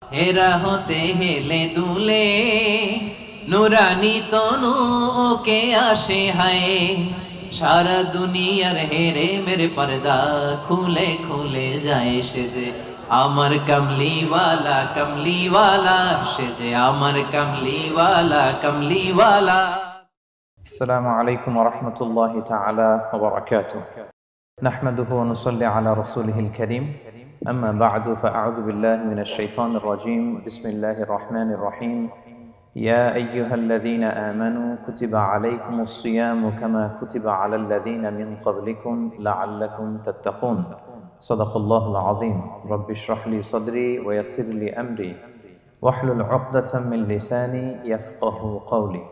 হেরা হতে হেলে দুলে নুরানি তনু ওকে আসে হায় সারা দুনিয়ার হেরে মেরে পর্দা খুলে খুলে যায় সে যে আমার কমলিওয়ালা সে যে আমার কমলিওয়ালা السلام عليكم ورحمة الله تعالى وبركاته نحمده ونصلي على رسوله الكريم أما بعد فأعوذ بالله من الشيطان الرجيم بسم الله الرحمن الرحيم يا أيها الذين آمنوا كتب عليكم الصيام كما كتب على الذين من قبلكم لعلكم تتقون صدق الله العظيم رب اشرح لي صدري ويسر لي أمري واحلل عقدة من لساني يفقه قولي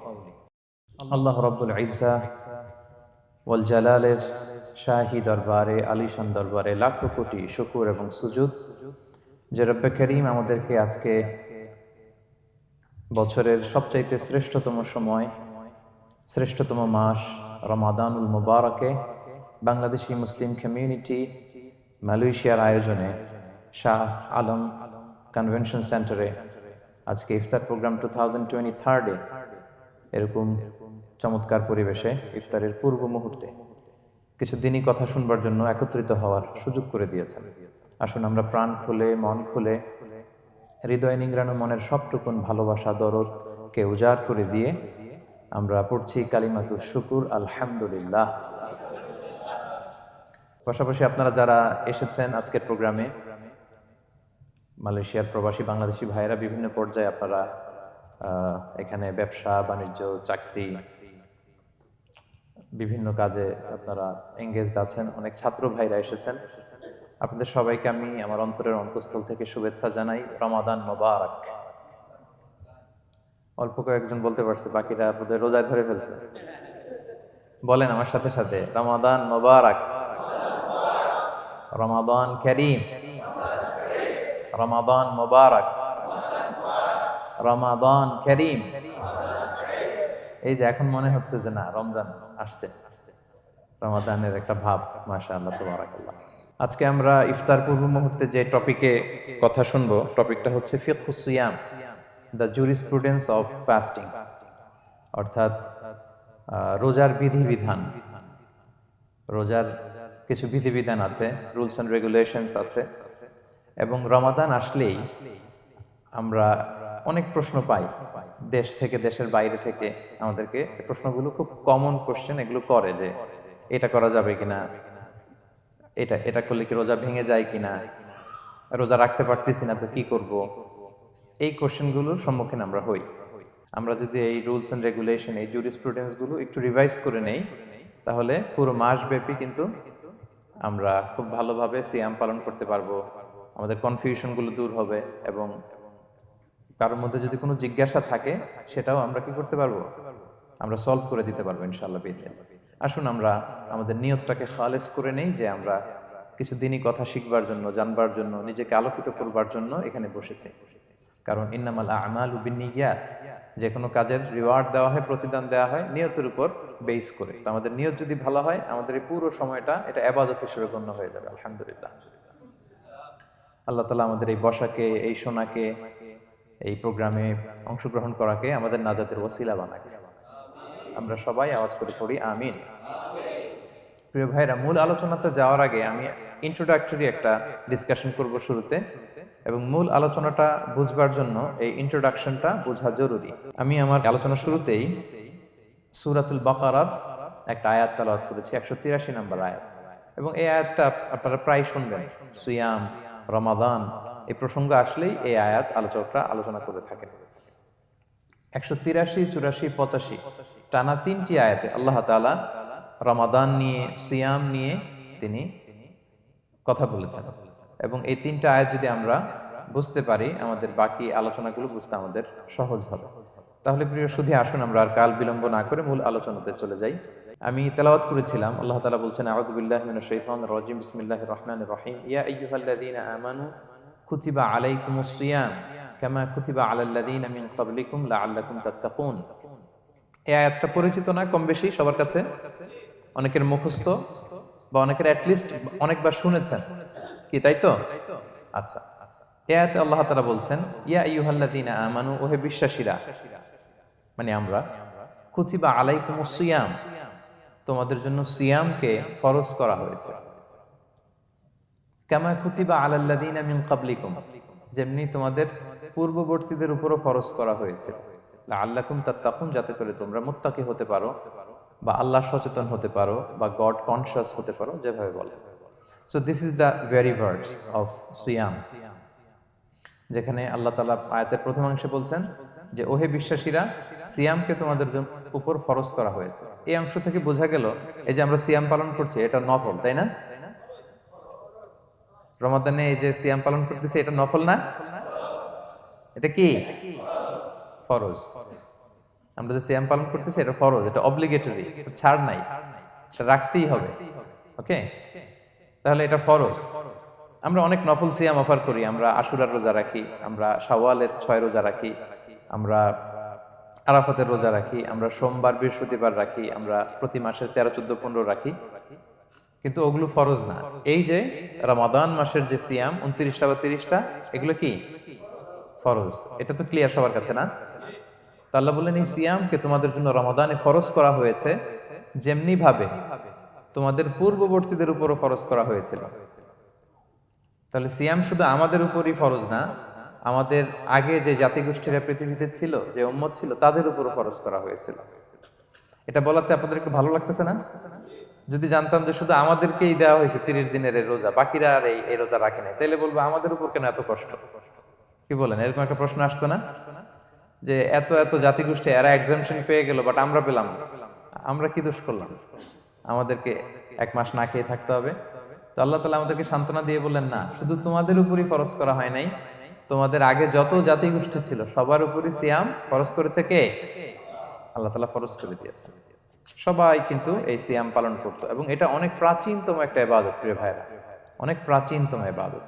আল্লাহ রব্বুল ইজ্জা ওয়াল জালালের শাহী দরবারে আলিশান দরবারে লাখো কোটি শুকর এবং সুজুদ যে রব্বে করিম আমাদেরকে আজকে বছরের সবচাইতে শ্রেষ্ঠতম সময় শ্রেষ্ঠতম মাস রমাদানুল মুবারকে বাংলাদেশি মুসলিম কমিউনিটি মালয়েশিয়ার আয়োজনে শাহ আলম কনভেনশন সেন্টারে আজকে ইফতার প্রোগ্রাম 2023 এরকম চমৎকার পরিবেশে ইফতারের পূর্ব মুহূর্তে কিছু দিনই কথা শুনবার জন্য একত্রিত হওয়ার সুযোগ করে দিয়েছেন। আসুন আমরা প্রাণ খুলে মন খুলে হৃদয় নিংড়ানো মনের সবটুকুন ভালোবাসা দরদকে উজাড় করে দিয়ে আমরা পড়ছি কালিমাতুশ শুকুর আলহামদুলিল্লাহ। পাশাপাশি আপনারা যারা এসেছেন আজকের প্রোগ্রামে মালয়েশিয়ার প্রবাসী বাংলাদেশি ভাইয়েরা বিভিন্ন পর্যায়ে আপনারা এখানে ব্যবসা বাণিজ্য চাকরি বিভিন্ন কাজে আপনারা এঙ্গেজড আছেন, অনেক ছাত্র ভাইরা এসেছেন। আপনাদের সবাইকে আমি আমার অন্তরের অন্তঃস্থল থেকে শুভেচ্ছা জানাই। রমাদান মোবারক। অল্প কয়েকজন বলতে পারছে, বাকিরা আপনাদের রোজায় ধরে ফেলছে। বলেন আমার সাথে সাথে, রমাদান মোবারক, রমাদান কারীম, রমাদান মোবারক, রমাদান কারীম। এই যে এখন মনে হচ্ছে যে না, রমজান আসছে, রমাদানের একটা ভাব। মাশাআল্লাহ, তাবারাকাল্লাহ। আজকে আমরা ইফতার পূর্ব মুহূর্তে যে টপিকে কথা শুনবো, টপিকটা হচ্ছে ফিকহুস সিয়াম, দ্য জুরিসপ্রুডেন্স অফ ফাস্টিং, অর্থাৎ রোজার বিধিবিধান। রোজার কিছু বিধিবিধান আছে, রুলস অ্যান্ড রেগুলেশনস আছে, এবং রমাদান আসলেই আমরা অনেক প্রশ্ন পাই দেশ থেকে, দেশের বাইরে থেকে। আমাদেরকে প্রশ্নগুলো খুব কমন কোশ্চেন, এগুলো করে যে এটা করা যাবে কিনা, এটা করলে কি রোজা ভেঙে যায় কিনা, রোজা রাখতে পারতেছি না তো কি করব। এই কোশ্চেনগুলোর সম্মুখীন আমরা হই। আমরা যদি এই রুলস অ্যান্ড রেগুলেশন, এই জুরিসপ্রুডেন্সগুলো একটু রিভাইজ করে নেই, তাহলে পুরো মাস ব্যাপী কিন্তু আমরা খুব ভালোভাবে সিয়াম পালন করতে পারবো। আমাদের কনফিউশনগুলো দূর হবে, এবং কারোর মধ্যে যদি কোনো জিজ্ঞাসা থাকে সেটাও আমরা কি করতে পারবো, আমরা সলভ করে দিতে পারবো ইনশাআল্লাহ বিইذনিল্লাহ। আসুন আমরা আমাদের নিয়তটাকে খালেস করে নেই যে আমরা কিছু দিনই কথা শিখবার জন্য, জানবার জন্য, নিজেকে আলোকিত করবার জন্য এখানে বসেছি। কারণ ইন্নামাল আমালু বিন্নিয়াত, যে কোনো কাজের রিওয়ার্ড দেওয়া হয়, প্রতিদান দেওয়া হয় নিয়তের উপর বেস করে। তো আমাদের নিয়ত যদি ভালো হয়, আমাদের এই পুরো সময়টা এটা ইবাদত হিসেবে গণ্য হয়ে যাবে। আলহামদুলিল্লাহ। আল্লাহ তাআলা আমাদের এই বসাকে, এই শোনাকে, এই প্রোগ্রামে অংশগ্রহণ করাকে আমাদের নাজাতের ওসিলা বানায়। আমরা সবাই আওয়াজ করে পড়ি আমিন। প্রিয় ভাইরা, মূল আলোচনাতে যাওয়ার আগে আমি ইন্ট্রোডাক্টরি একটা ডিসকাশন করব শুরুতে, এবং মূল আলোচনাটা বুঝবার জন্য এই ইন্ট্রোডাকশনটা বোঝা জরুরি। আমি আমার আলোচনা শুরুতেই সূরাতুল বাকারার একটা আয়াত তেলাওয়াত করেছি, 183 নম্বর আয়াত, এবং এই আয়াতটা আপনারা প্রায় শুনবেন। সিয়াম, রমাদান এই প্রসঙ্গ আসলেই এই আয়াত আলোচকরা আলোচনা করে থাকেন। 183, 84, 85 টানা 3টি আয়াতে আল্লাহ তাআলা রমাদান নিয়ে, সিয়াম নিয়ে তিনি কথা বলেছেন, এবং এই 3টা আয়াত যদি আমরা বুঝতে পারি, আমাদের বাকি আলোচনাগুলো বুঝতে আমাদের সহজ হবে। তাহলে প্রিয় সুধী, আসুন আমরা আর কাল বিলম্ব না করে মূল আলোচনাতে চলে যাই। আমি তেলাওয়াত করেছিলাম, আল্লাহ তাআলা বলছেন, আউযু বিল্লাহি মিনাশ শাইতানির রাজিম, বিসমিল্লাহির রহমানির রহিম, ইয়া আইয়ুহাল্লাযীনা আমানু কুতিবা আলাইকুমুস সিয়াম কামা কুতিবা আলাল্লাযীনা মিন ক্বাবলিকুম লাআল্লাকুম তাত্তাকুন। এই আয়াতটা পরিচিত না কম বেশি সবার কাছে? অনেকের মুখস্থ, বা অনেকের অ্যাটলিস্ট অনেকবার শুনেছেন কি, তাই তো? আচ্ছা, এই আয়াতে আল্লাহ তাআলা বলছেন, ইয়া আইয়ুহাল্লাযীনা আমানু, ওহে বিশ্বাসীরা, মানে আমরা, কুতিবা আলাইকুমুস সিয়াম, তোমাদের জন্য সিয়ামকে ফরজ করা হয়েছে, কামা কুতিবা আলাল্লাযীনা মিন ক্বাবলিকুম, যেমনি তোমাদের পূর্ববর্তীদের উপরও ফরজ করা হয়েছে, লাআল্লাকুম তাত্তাকুন, যাতে করে তোমরা মুত্তাকি হতে পারো বা আল্লাহ সচেতন হতে পারো বা গড কনশাস হতে পারো, যেভাবে বলে। So this is the very verse of সিয়াম, যেখানে আল্লাহ তাআলা আয়াতের প্রথমাংশে বলছেন যে ওহে বিশ্বাসীরা, সিয়ামকে তোমাদের উপর ফরজ করা হয়েছে। এই অংশ থেকে বোঝা গেল এই যে আমরা সিয়াম পালন করছি এটা নফল, তাই না? রমাদানে এই যে সিয়াম পালন করতেছি এটা নফল না, এটা কি ফরজ। আমরা যে সিয়াম পালন করতেছি এটা ফরজ, এটা অব্লিগেটরি, এটা ছাড় নাই, এটা রাখতেই হবে। ওকে, তাহলে এটা ফরজ। আমরা অনেক নফল সিয়াম অফার করি, আমরা আশুরার রোজা রাখি, আমরা শাওয়ালের 6 রোজা রাখি, আমরা আরাফাতের রোজা রাখি, আমরা সোমবার বৃহস্পতিবার রাখি, আমরা প্রতি মাসের 13, 14, 15 রাখি, কিন্তু ওগুলো ফরজ না। এই যে রমাদান মাসের যে সিয়াম 29টা বা 30টা, এগুলো কি ফরজ? এটা তো ক্লিয়ার সবার কাছে না? তো আল্লাহ বললেন এই সিয়ামকে তোমাদের জন্য রমাদানে ফরজ করা হয়েছে, যেমনি ভাবে তোমাদের পূর্ববর্তীদের উপরও ফরজ করা হয়েছিল। তাহলে সিয়াম শুধু আমাদের উপরই ফরজ না, আমাদের আগে যে জাতিগোষ্ঠীরা পৃথিবীতে ছিল, যে উম্মত ছিল, তাদের উপরও ফরজ করা হয়েছিল। এটা বলাতে আপনাদের একটু ভালো লাগতেছে না? যদি জানতাম যে শুধু আমাদেরকেই দেওয়া হয়েছে 30 দিনের এই রোজা, বাকিরা আর এই রোজা রাখে নাই, তাহলে বলবো আমাদের উপর কেন এত কষ্ট? কি বলেন? এরকম একটা প্রশ্ন আসতো না যে এত এত জাতিগোষ্ঠী এরা এক্সামশন পেয়ে গেল, বাট আমরা পেলাম না, আমরা কি দোষ করলাম? আমাদেরকে 1 মাস না খেয়ে থাকতে হবে? তো আল্লাহ তাআলা আমাদেরকে সান্ত্বনা দিয়ে বললেন, না, শুধু তোমাদের উপরই ফরজ করা হয় নাই, তোমাদের আগে যত জাতিগোষ্ঠী ছিল সবার উপরই সিয়াম ফরজ করেছে কে? আল্লাহ তাআলা ফরজ করে দিয়েছেন। সবাই কিন্তু এই সিয়াম পালন করতো, এবং এটা অনেক প্রাচীনতম একটা ইবাদত, প্রিয় ভাইরা, অনেক প্রাচীনতম ইবাদত।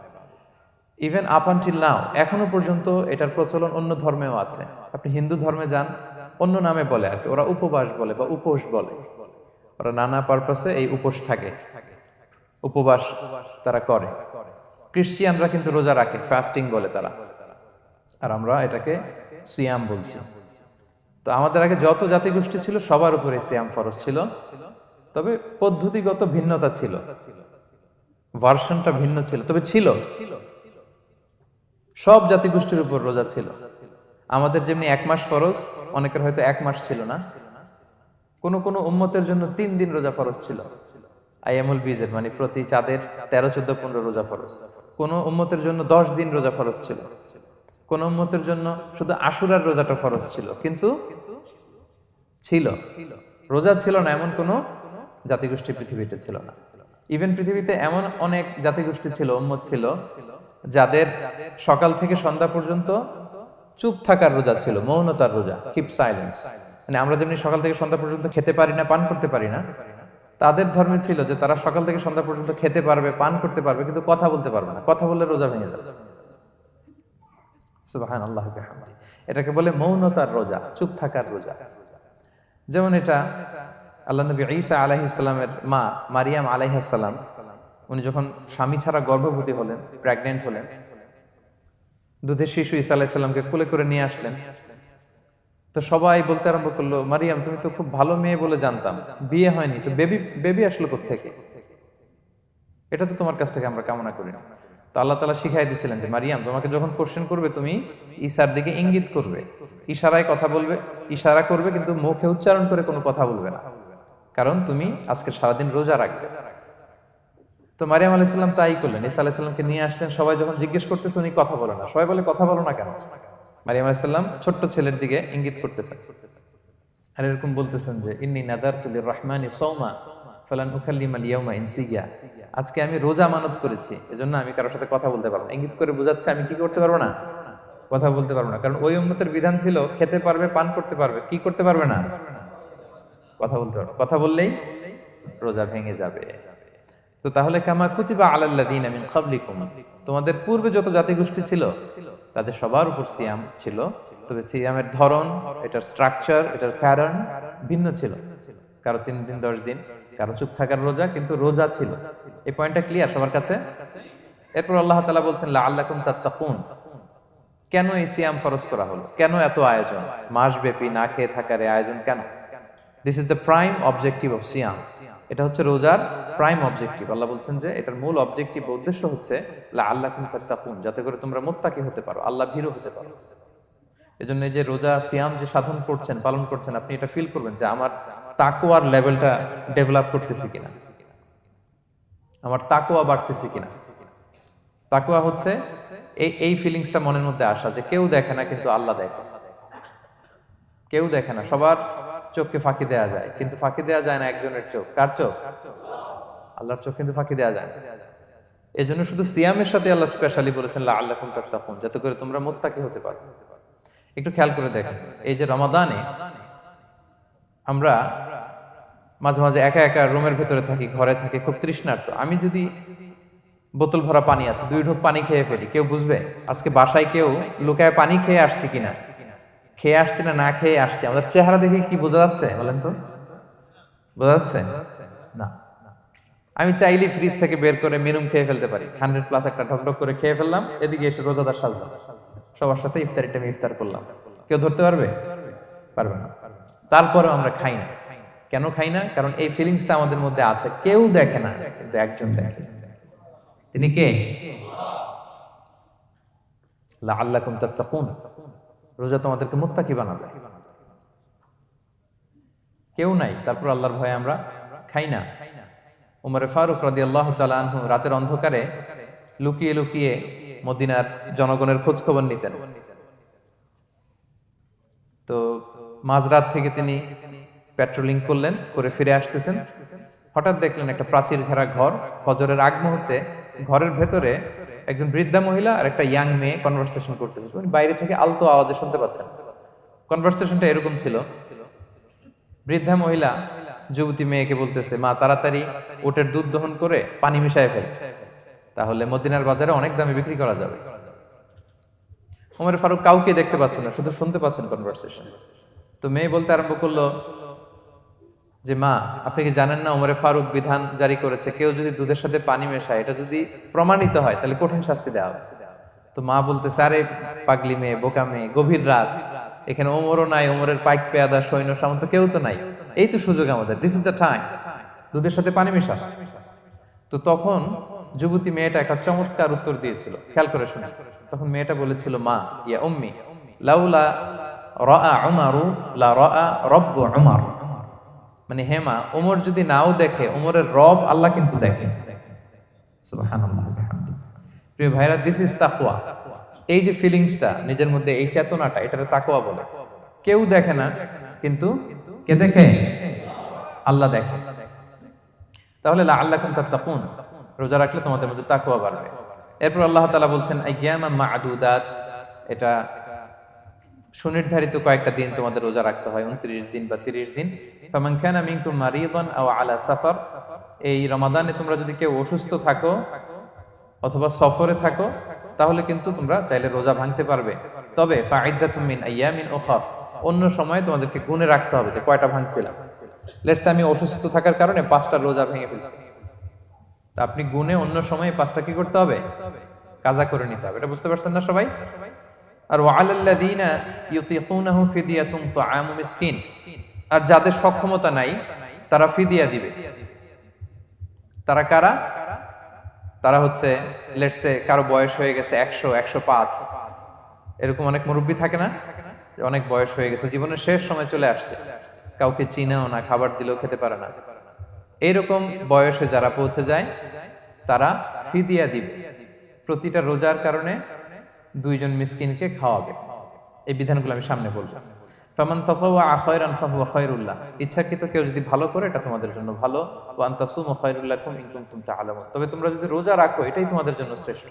ইভেন আপ আনটিল নাও, এখনো পর্যন্ত এটার প্রচলন অন্য ধর্মেও আছে। আপনি হিন্দু ধর্মে যান, অন্য নামে বলে আর কি, ওরা উপবাস বলে বা উপোস বলে, ওরা নানা পারপাসে এই উপোস থাকে, উপবাস তারা করে। ক্রিশ্চিয়ানরা কিন্তু রোজা রাখে, ফাস্টিং বলে তারা, আর আমরা এটাকে সিয়াম বলছি। তো আমাদের আগে যত জাতিগোষ্ঠী ছিল সবার উপরে সিয়াম ফরজ ছিল, তবে পদ্ধতিগত ভিন্নতা ছিল, ভার্সনটা ভিন্ন ছিল, তবে ছিল। সব জাতিগোষ্ঠীর উপর রোজা ছিল। আমাদের যেমনি 1 মাস ফরজ, অনেকের হয়তো 1 মাস ছিল না, কোন কোন উম্মতের জন্য 3 দিন রোজা ফরজ ছিল, আইয়ামুল বীজের, মানে প্রতি চাঁদের 13, 14, 15 রোজা ফরজ। কোন উম্মতের জন্য 10 দিন রোজা ফরজ ছিল, কোন উম্মতের জন্য শুধু আশুরার রোজাটা ফরজ ছিল, কিন্তু ছিল। রোজা ছিল না এমন কোন জাতিগোষ্ঠী পৃথিবীতে ছিল না। ইভেন পৃথিবীতে এমন অনেক জাতিগোষ্ঠী ছিল, উম্মত ছিল, যাদের সকাল থেকে সন্ধ্যা পর্যন্ত চুপ থাকার রোজা ছিল, মৌনতার রোজা, কিপ সাইলেন্স। মানে আমরা যেমনি সকাল থেকে সন্ধ্যা পর্যন্ত খেতে পারি না, পান করতে পারি না, তাদের ধর্মে ছিল যে তারা সকাল থেকে সন্ধ্যা পর্যন্ত খেতে পারবে, পান করতে পারবে, কিন্তু কথা বলতে পারবে না, কথা বললে রোজা ভেঙে যাবে। সুবহানাল্লাহ বিহামদি। এটাকে বলে মৌনতার রোজা, চুপ থাকার রোজা। যেমন এটা আল্লাহ নবী ঈসা আলাইহিস সালামের মা মারিয়াম আলাইহিস সালাম, উনি যখন স্বামী ছাড়া গর্ভবতী হলেন, প্রেগন্যান্ট হলেন, দুধের শিশু ঈসা আলাইহিস সালামকে কোলে করে নিয়ে আসলেন। তো সবাই বলতে আরম্ভ করলো, মারিয়াম তুমি তো খুব ভালো মেয়ে বলে জানতাম, বিয়ে হয়নি, তো বেবি আসলো কোত্থেকে? এটা তো তোমার কাছ থেকে আমরা কামনা করি না। তো আল্লাহ তাআলা শিখাই দিয়েছিলেন যে মারিয়াম, তোমাকে যখন কোশ্চেন করবে তুমি ঈসার দিকে ইঙ্গিত করবে, ইশারায় কথা বলবে, ইশারা করবে, কিন্তু মুখে উচ্চারণ করে কোনো কথা বলবে না, কারণ তুমি আজকে সারাদিন রোজা রাখবে। তো মারিয়াম আলাইহিস সালাম তাই করলেন, ঈসা আলাইহিস সালামকে নিয়ে আসলেন। সবাই যখন জিজ্ঞেস করতেছে উনি কথা বলে না, সবাই বলে কথা বলো না কেন? মারিয়াম আলাইহিস সালাম ছোট্ট ছেলের দিকে ইঙ্গিত করতেছেন, আর এরকম বলতেছেন যে ইন্নী নাযারতু লির-রাহমানি সাওমা ফালান উকাল্লিমাল ইয়াওমা ইনসিয়া, আজকে আমি রোজা মানত করেছি, এজন্য আমি কারোর সাথে কথা বলতে পারবো না। ইঙ্গিত করে বোঝাচ্ছে আমি কি করতে পারবো না? কথা বলতে পারবো না, কারণ ওই উম্মতের বিধান ছিল খেতে পারবে, পান করতে পারবে, কি করতে পারবে না? কথা বলতে পারবে। কথা বললেই রোজা ভেঙে যাবে। তো তাহলে কামা কুতিবা আলাল্লাযীনা মিন ক্বাবলিকুম, তোমাদের পূর্বে যত জাতিগোষ্ঠী ছিল তাদের সবার উপর সিয়াম ছিল, তবে সিয়ামের ধরন, এটার স্ট্রাকচার, এটার প্যাটার্ন ভিন্ন ছিল। কারো 3 দিন 10 দিন, কারো চুপ থাকার রোজা, কিন্তু রোজা ছিল। এই পয়েন্টটা ক্লিয়ার সবার কাছে? এরপর আল্লাহ তাআলা বলছেন লাআল্লাকুম তাত্তাকুন, কেন এই সিয়াম ফরজ করা হলো, কেন এত আয়োজন, মাসব্যাপী না খেয়ে থাকার এই আয়োজন কেন? This is the prime objective of সিয়াম। এটা হচ্ছে রোজার প্রাইম অবজেক্টিভ। আল্লাহ বলছেন যে এটার মূল অবজেক্টিভ, উদ্দেশ্য হচ্ছে লাআল্লাকুম তাত্তাকুন, যাতে করে তোমরা মুত্তাকি হতে পারো, আল্লাহ ভীরু হতে পারো। এজন্য এই যে রোজা সিয়াম যে সাধন করছেন, পালন করছেন, আপনি এটা ফিল করবেন যে আমার তাকওয়ার লেভেলটা ডেভেলপ করতেছি কিনা, আমার তাকওয়া বাড়তেছে কিনা। তাকওয়া হচ্ছে এই ফিলিংসটা মনের মধ্যে আসা যে কেউ দেখে না কিন্তু আল্লাহ দেখে। কেউ দেখে না, সবার চোখকে ফাঁকি দেওয়া যায়, কিন্তু ফাঁকি দেওয়া যায় না একজনের চোখ। কার চোখ? আল্লাহর চোখ কিন্তু ফাঁকি দেওয়া যায় না। এই জন্য শুধু সিয়ামের সাথে আল্লাহ স্পেশালি বলেছেন লাআল্লাকুম তাত্তাকুন, যাতে করে তোমরা মুত্তাকি হতে পারো। একটু খেয়াল করে দেখেন, এই যে রমাদানে আমরা মাঝে মাঝে একা একা রুমের ভেতরে থাকি, ঘরে থাকি, খুব তৃষ্ণার্ত। আমি যদি বোতল ভরা পানি আছে, 2 ঢোক পানি খেয়ে ফেলি, কেউ বুঝবে? আজকে বাসায় কেউ লুকায় পানি খেয়ে আসছে কিনা, খেয়ে আসছে না না খেয়ে আসছে, আমাদের চেহারা দেখে কি বোঝা যাচ্ছে বলেন তো? বোঝা যাচ্ছে না। আমি চাইলে ফ্রিজ থেকে বের করে মিনুম খেয়ে ফেলতে পারি, 100+ একটা ঢকঢক করে খেয়ে ফেললাম, এদিকে এসে রোজাদার সাজলাম, সবার সাথে ইফতারি টাইমে ইফতার করলাম। কেউ ধরতে পারবে? পারবে না। তারপরেও আমরা খাই না। কেন খাই না? কারণ এই ফিলিংসটা আমাদের মধ্যে আছে, কেউ দেখে না কিন্তু একজন দেখে। তিনি কে? লাআল্লাকুম তাত্তাকুন। রোজা তোমাদেরকে মুত্তাকি বানাবে। কেউ নাই, তারপর আল্লাহর ভয়ে আমরা খাই না। উমরে ফারুক রাদিয়াল্লাহু তাআলা আনহু রাতের অন্ধকারে লুকিয়ে লুকিয়ে মদিনার জনগণের খোঁজ খবর নিতেন। তো মাঝরাত থেকে তিনি পেট্রোলিং করলেন, করে ফিরে আসতেছেন, হঠাৎ দেখলেন একটা প্রাচীর ঘেরা ঘর। ফজরের আগ মুহূর্তে ঘরের ভেতরে একজন বৃদ্ধা মহিলা আর একটা ইয়াং মেয়ে কনভারসেশন করতেছে। উনি বাইরে থেকে আলতো আওয়াজে শুনতে পাচ্ছেন। কনভারসেশনটা এরকম ছিল, বৃদ্ধা মহিলা যুবতী মেয়েকে বলতেছে, মা তাড়াতাড়ি ওটের দুধ দহন করে পানি মিশায় ফেল, তাহলে মদিনার বাজারে অনেক দামে বিক্রি করা যাবে। ওমর ফারুক কাউকে দেখতে পাচ্ছেন না, শুধু শুনতে পাচ্ছেন কনভারসেশন। তো মেয়ে বলতে আরম্ভ করলো যে মা, আপনি কি জানেন না ওমরে ফারুক বিধান জারি করেছে, কেউ যদি দুধের সাথে পানি মেশায়, এটা যদি প্রমাণিত হয় তাহলে কঠিন শাস্তি দেওয়া হবে। তো মা বলতেছে, আরে পাগলি মেয়ে, বোকা মেয়ে, গভীর রাত, এখানে ওমরও নাই, ওমরের পাইক পেয়াদা সৈন্য সামন্ত কেউ তো নাই, এই তো সুযোগ আমাদের, দিস ইজ দ্য টাইম, দুধের সাথে পানি মেশা। তো তখন যুবতী মেয়েটা একটা চমৎকার উত্তর দিয়েছিল, খেয়াল করে শুনে। তখন মেয়েটা বলেছিল, মা ইয়া উম্মি লাউলা রাআ উমারু লা রাআ রব্বু উমার। মানে হে মা, ওমর যদি নাও দেখে, ওমরের রব আল্লাহ কিন্তু দেখে। সুবহানাল্লাহ। প্রিয় ভাইরা, দিস ইজ তাকওয়া। এই যে ফিলিংসটা নিজের মধ্যে, এই চেতনাটা, এটার তাকওয়া বলে। কেউ দেখে না কিন্তু কে দেখে? আল্লাহ দেখে। তাহলে লাআল্লাকুম তাত্তাকুন, রোজা রাখলে তোমাদের মধ্যে তাকওয়া বাড়বে। এরপর আল্লাহ তাআলা বলছেন আইয়ামান মা'দুদাত, এটা সুনির্ধারিত কয়েকটা দিন তোমাদের রোজা রাখতে হয়, 29 দিন বা 30 দিন। ফামান কানা মিনকুম মারিদান আও আলা সাফার, এই রমাদানে তোমরা যদি কেউ অসুস্থ থাকো অথবা সফরে থাকো, তাহলে কিন্তু তোমরা চাইলে রোজা ভাঙতে পারবে। তবে ফাইদ্দাতুম মিন আইয়ামিন উখর, অন্য সময় তোমাদেরকে গুণে রাখতে হবে যে কয়টা ভাঙছিলাম। লেটস সে আমি অসুস্থ থাকার কারণে 5টা রোজা ভেঙে ফেলছি, তা আপনি গুণে অন্য সময় 5টা কি করতে হবে? কাজা করে নিতে হবে। এটা বুঝতে পারছেন না সবাই? আর ওয়ালাল্লাযীনা ইউতিকুনাহু ফিদিয়াতুন তুআমু মিসকিন, আর যাদের সক্ষমতা নাই তারা ফিদিয়া দিবে। তারা কারা? তারা হচ্ছে লেটস সে কারো বয়স হয়ে গেছে 100, 105, এরকম অনেক মুরব্বী থাকে না, অনেক বয়স হয়ে গেছে, জীবনের শেষ সময় চলে আসছে, কাউকে চিনেও না, খাবার দিলেও খেতে পারে না, এইরকম বয়সে যারা পৌঁছে যায় তারা ফিদিয়া দিবে। প্রতিটা রোজার কারণে 2 জন মিসকিনকে খাওয়াবে। এই বিধানগুলো আমি সামনে বলবো। ফামান তাতাওয়া খায়রান ফাহুয়া খায়রুল্লাহ, ইচ্ছাকৃত কেউ যদি ভালো করে এটা তোমাদের জন্য ভালো। ওয়া আন তাসুমু খায়রুল লাকুম ইন কুনতুম তা'লামুন, তবে তোমরা যদি রোজা রাখো এটাই তোমাদের জন্য শ্রেষ্ঠ।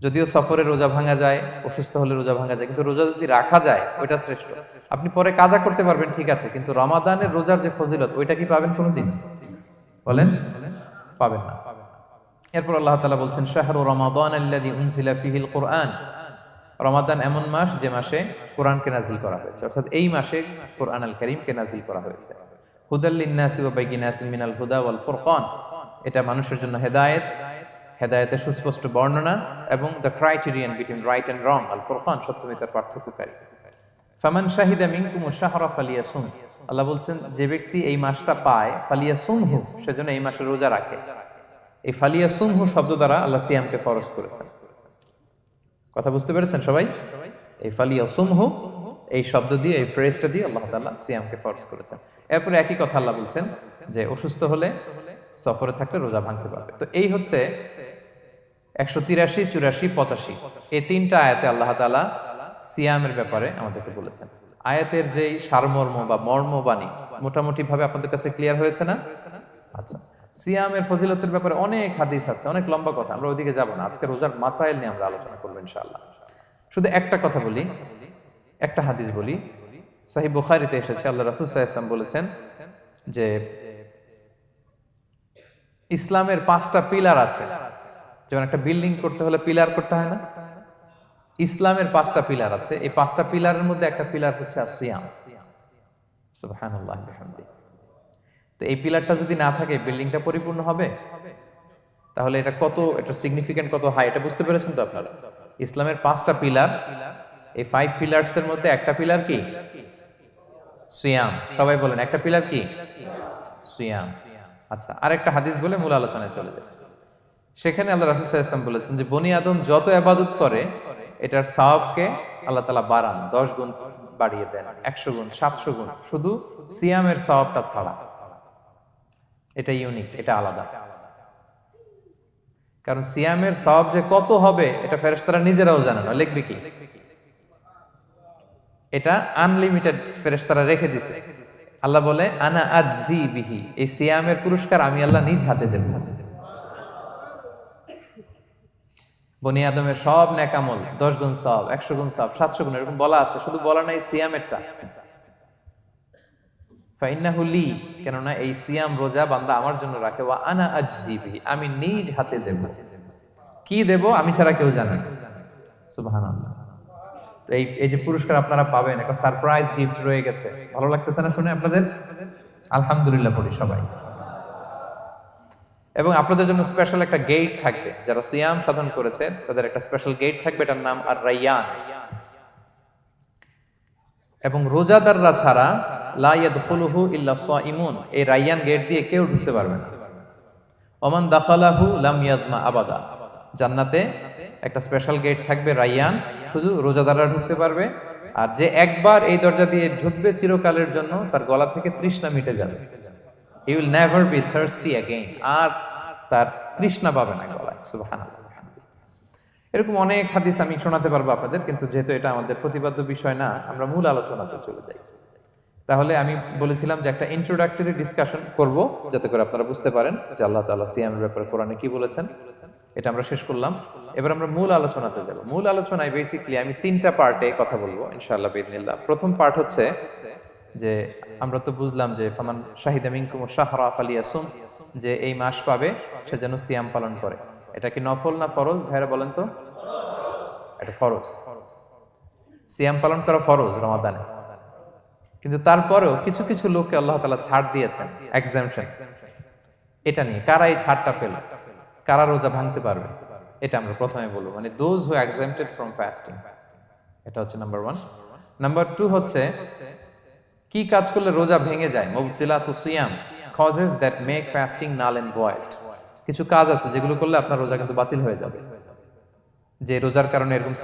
যদিও সফরে রোজা ভাঙা যায়, অসুস্থ হলে রোজা ভাঙা যায়, কিন্তু রোজা যদি রাখা যায় ওইটা শ্রেষ্ঠ। আপনি পরে কাজা করতে পারবেন, ঠিক আছে, কিন্তু রমাদানের রোজার যে ফজিলত ওইটা কি পাবেন কোনোদিন? বলেন, পাবেন না। এরপর আল্লাহ তাআলা বলছেন শাহরু রমাদান আল্লাযী উনজিলা ফীহিল কুরআন, রমাদান এমন মাস যে মাসে কোরআনকে নাজিল করা হয়েছে, অর্থাৎ এই মাসে কোরআন আল কারীমকে নাজিল করা হয়েছে। হুদাল লিন্নাসি ওয়া বাইয়িনাতিন মিনাল হুদা ওয়াল ফুরকান, এটা মানুষের জন্য হেদায়েত হেদায়েতের সুস্পষ্ট বর্ণনা এবং the criterion between right and wrong, আল ফুরকান, সত্য মিথ্যার পার্থক্যকারী। ফামান শাহিদা মিনকুম শাহরা ফালিয়াসুম, আল্লাহ বলছেন যে ব্যক্তি এই মাসটা পায় ফালিয়াসুমহু, সেজন্য এই মাসে রোজা রাখে। এই ফালিয়াসুমহু শব্দ দ্বারা আল্লাহ সিয়ামকে ফরজ করেছেন। কথা বুঝতে পেরেছেন সবাই? এই ফালিয়াসুমহু এই শব্দ দিয়ে, এই ফ্রেজটা দিয়ে আল্লাহ তাআলা সিয়ামকে ফরজ করেছেন। এরপরে একই কথা আল্লাহ বলছেন যে অসুস্থ হলে, সফরে থাকলে রোজা ভাঙতে পারবে। তো এই হচ্ছে 183, 84, 85 এই তিনটা আয়াতে আল্লাহ তাআলা সিয়ামের ব্যাপারে আমাদেরকে বলেছেন। আয়াতের যেই সারমর্ম বা মর্মবাণী মোটামুটি ভাবে আপনাদের কাছে ক্লিয়ার হয়েছে না? আচ্ছা, সিয়ামের ফজিলতের ব্যাপারে অনেক হাদিস আছে, অনেক লম্বা কথা, আমরা ওইদিকে যাব না। আজকে রোজার মাসাইল নিয়ে আমরা আলোচনা করবো ইনশাআল্লাহ। শুধু একটা কথা বলি, একটা হাদিস বলি। সহিহ বুখারীতে এসেছে, আল্লাহ রাসূল সাল্লাল্লাহু আলাইহি ওয়াসাল্লাম বলেছেন যে ইসলামের 5টা পিলার আছে। যেমন একটা বিল্ডিং করতে হলে পিলার করতে হয় না? ইসলামের 5টা পিলার আছে। এই 5টা পিলারের মধ্যে একটা পিলার হচ্ছে সিয়াম। সুবহানাল্লাহ বিহামদিহি। তো এই পিলারটা যদি না থাকে বিল্ডিংটা পরিপূর্ণ হবে? তাহলে এটা কত, এটা সিগনিফিকেন্ট কত হাই, এটা বুঝতে পেরেছেন তো আপনারা? ইসলামের 5টা পিলার, এই 5 পিলারস এর মধ্যে একটা পিলার কি? সিয়াম। সবাই বলেন একটা পিলার কি? সিয়াম। আচ্ছা, আরেকটা হাদিস বলে মূল আলোচনায় চলে যায়। সেখানে আল্লাহ রাসূল সাল্লাল্লাহু আলাইহি ওয়াসাল্লাম বলেছেন যে বনি আদম যত ইবাদত করে এটার সওয়াবকে আল্লাহ তাআলা বাড়ান, 10 গুণ বাড়িয়ে দেন, 100 গুণ, 700 গুণ, শুধু সিয়ামের সওয়াবটা ছাড়া। এটা ইউনিক, এটা আলাদা। কারণ সিয়ামের সওয়াব যে কত হবে এটা ফেরেশতারা নিজেরাও জানে না, লিখবে কি? এটা আনলিমিটেড ফেরেশতারা রেখে দিয়েছে। আল্লাহ বলে আনা আজজি বিহি, এই সিয়ামের পুরস্কার আমি আল্লাহ নিজ হাতে দেব। বনি আদমের সব নেক আমল 10 গুণ সওয়াব, 100 গুণ সওয়াব, 700 গুণ, এরকম বলা আছে, শুধু বলা নাই সিয়ামেরটা। ফাইন্নাহু লি, কেননা এই সিয়াম রোজা বান্দা আমার জন্য রাখে, ওয়া আনা আজজি বিহি, আমি নিজ হাতে দেব। কি দেব আমি ছাড়া কেউ জানে না। সুবহানাল্লাহ। তো এই যে পুরস্কার আপনারা পাবেন, একটা সারপ্রাইজ গিফট রয়ে গেছে। ভালো লাগতেছে না শুনে আপনাদের? আলহামদুলিল্লাহ পড়ি সবাই। এবং আপনাদের জন্য স্পেশাল একটা গেট থাকবে, যারা সিয়াম সাধন করেছে তাদের একটা স্পেশাল গেট থাকবে, এটার নাম আর রাইয়ান। এবং রোজাদাররা ছাড়া লা ইয়াদখুলুহু ইল্লা সাইমুন, এই রাইয়ান গেট দিয়ে কেউ ঢুকতে পারবে না। ওমান দাখালাহু লাম ইয়াদমা আবাদা, জান্নাতে একটা স্পেশাল গেট থাকবে রাইয়ান, শুধু রোজাদাররা ঢুকতে পারবে। আর যে একবার এই দরজা দিয়ে ঢুকবে চিরকালের জন্য তার গলা থেকে তৃষ্ণা মিটে যাবে। He will never be thirsty again, আর তার তৃষ্ণা পাবে না গলায়। সুবহানাল্লাহ। এরকম অনেক হাদিস আমি শোনাতে পারবো আপনাদের, কিন্তু যেহেতু এটা আমাদের প্রতিপাদ্য বিষয় না, আমরা মূল আলোচনাতে চলে যাই। তাহলে আমি বলেছিলাম যে একটা ইন্ট্রোডাক্টরি ডিসকাশন করব, যাতে করে আপনারা বুঝতে পারেন যে আল্লাহ তাআলা সিয়ামের ব্যাপারে কোরআনে কি বলেছেন। এটা আমরা শেষ করলাম, এবার আমরা মূল আলোচনাতে যাব। মূল আলোচনায় বেসিক্যালি আমি 3টা পার্টে কথা বলবো ইনশাআল্লাহ বিইذنিল্লাহ। প্রথম পার্ট হচ্ছে যে আমরা তো বুঝলাম যে ফামান শাহিদা মিনকুম শাহরা ফালিয়াসুম, যে এই মাস পাবে সে যেন সিয়াম পালন করে। এটা কি নফল না ফরজ ভাইরা বলেন তো? এটা ফরজ। সিয়াম পালন করা ফরজ রমাদানে। কিন্তু তারপরেও কিছু কিছু লোককে আল্লাহ তাআলা ছাড় দিয়েছেন, এক্সাম্পশন। এটা নিয়ে কারা এই ছাড়টা পেল, কারা রোজা ভাঙতে পারবে, এটা আমরা প্রথমে বলবো। মানে দোজ হু এক্সাম্পটেড ফ্রম ফাস্টিং, এটা হচ্ছে নাম্বার 1। নাম্বার 2 হচ্ছে কি কাজ করলে রোজা ভেঙে যায়। মুবতিলাতু সিয়াম, causes that make fasting null and void. কিছু কাজ আছে যেগুলো করলে আপনার রোজা কিন্তু বাতিল হয়ে যাবে। যে রোজার কারণে এরকম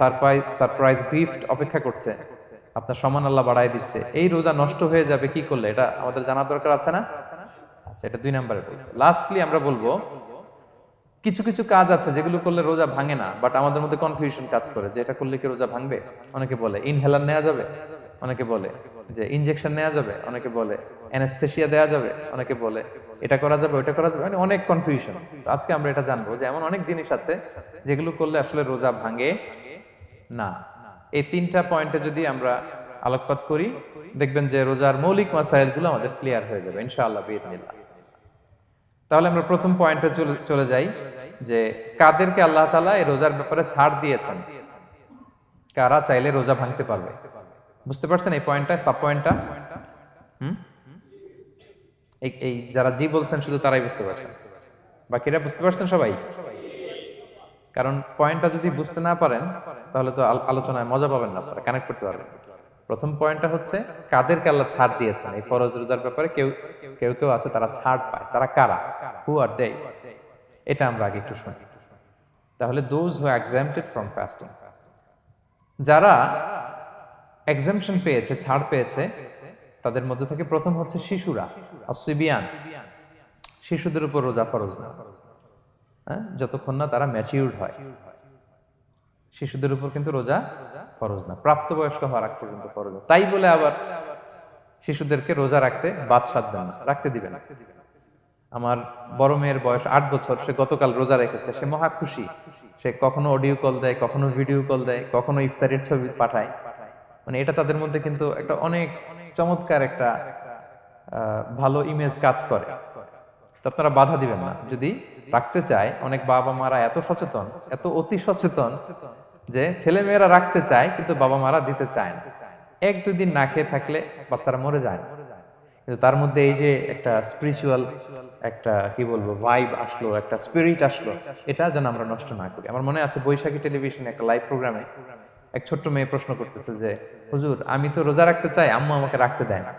সারপ্রাইজ গিফট অপেক্ষা করছে, আপনার সমান আল্লাহ বাড়ায় দিচ্ছে, এই রোজা নষ্ট হয়ে যাবে কি করলে, এটা আমাদের জানার দরকার আছে না? আচ্ছা, এটা 2 নম্বরে। লাস্টলি আমরা বলবো কিছু কিছু কাজ আছে যেগুলো করলে রোজা ভাঙে না, বাট আমাদের মধ্যে কনফিউশন কাজ করে যে এটা করলে কি রোজা ভাঙবে। অনেকে বলে ইনহেলার নেওয়া যাবে, অনেকে বলে যে ইনজেকশন নেওয়া যাবে, অনেকে বলে অ্যানেস্থেসিয়া দেওয়া যাবে, অনেকে বলে এটা করা যাবে ওটা করা যাবে, মানে অনেক কনফিউশন। তো আজকে আমরা এটা জানবো যে এমন অনেক জিনিস আছে যেগুলো করলে আসলে রোজা ভাঙে না। এই 3টা পয়েন্টে যদি আমরা আলোকপাত করি, দেখবেন যে রোজার মৌলিক মাসাইলগুলো আমাদের ক্লিয়ার হয়ে যাবে ইনশাআল্লাহ বিইذনিল্লাহ। তাহলে আমরা প্রথম পয়েন্টে চলে যাই যে কাদেরকে আল্লাহ তাআলা এই রোজার ব্যাপারে ছাড় দিয়েছেন, কারা চাইলে রোজা ভাঙতে পারবে। বুঝতে পারছেন এই পয়েন্টটা, সাব পয়েন্টটা? এই যারা জি বলছেন শুধু তারাই বুঝতে পারছেন, বাকিরা বুঝতে পারছেন সবাই? কারণ পয়েন্টটা যদি বুঝতে না পারেন তাহলে তো আলোচনায় মজা পাবেন না, আপনারা কানেক্ট করতে পারবেন। প্রথম পয়েন্টটা হচ্ছে কাদেরকে আল্লাহ ছাড় দিয়েছেন এই ফরজ রোজার ব্যাপারে। কেউ কেউ কেউ আছে তারা ছাড় পায়, তারা কারা? হু আর দে? এটা আমরা আগে একটু শুনি। তাহলে দোজ হু এক্সাম্পটেড ফ্রম ফাস্টিং, যারা এক্সাম্পশন পেয়েছে, ছাড় পেয়েছে, তাদের মধ্যে থেকে প্রথম হচ্ছে শিশুরা, আসিবিয়ান, শিশুদের উপর রোজা ফরজ না, হ্যাঁ, যতক্ষণ না তারা ম্যাচিউরড হয়। শিশুদের উপর কিন্তু রোজা ফরজ না, প্রাপ্তবয়স্ক হওয়ার আগ পর্যন্ত ফরজ না। তাই বলে আবার শিশুদেরকে রোজা রাখতে বাদ সাধবেন না, রাখতে দিবেন না। আমার বড় মেয়ের বয়স 8 বছর, সে গতকাল রোজা রেখেছে, সে মহা খুশি। সে কখনো অডিও কল দেয়, কখনো ভিডিও কল দেয়, কখনো ইফতারের ছবি পাঠায়। মানে এটা তাদের মধ্যে কিন্তু একটা অনেক চমৎকার একটা ভালো ইমেজ কাজ করে। তো আপনারা বাধা দিবেন না যদি রাখতে চায়। অনেক বাবা মারা এত সচেতন, এত অতি সচেতন যে ছেলে মেয়েরা রাখতে চায় কিন্তু বাবা মারা দিতে চায় না। 1-2 দিন না খেয়ে থাকলে বাচ্চারা মরে যায় না, কিন্তু তার মধ্যে এই যে একটা স্পিরিচুয়াল একটা কি বলবো ভাইব আসলো, একটা স্পিরিট আসলো, এটা যেন আমরা নষ্ট না করি। আমার মনে আছে বৈশাখী টেলিভিশনে একটা লাইভ প্রোগ্রামে এক ছোট্ট মেয়ে প্রশ্ন করতেছে যে হুজুর, আমি তো রোজা রাখতে চাই, আম্মু আমাকে রাখতে দেয় না,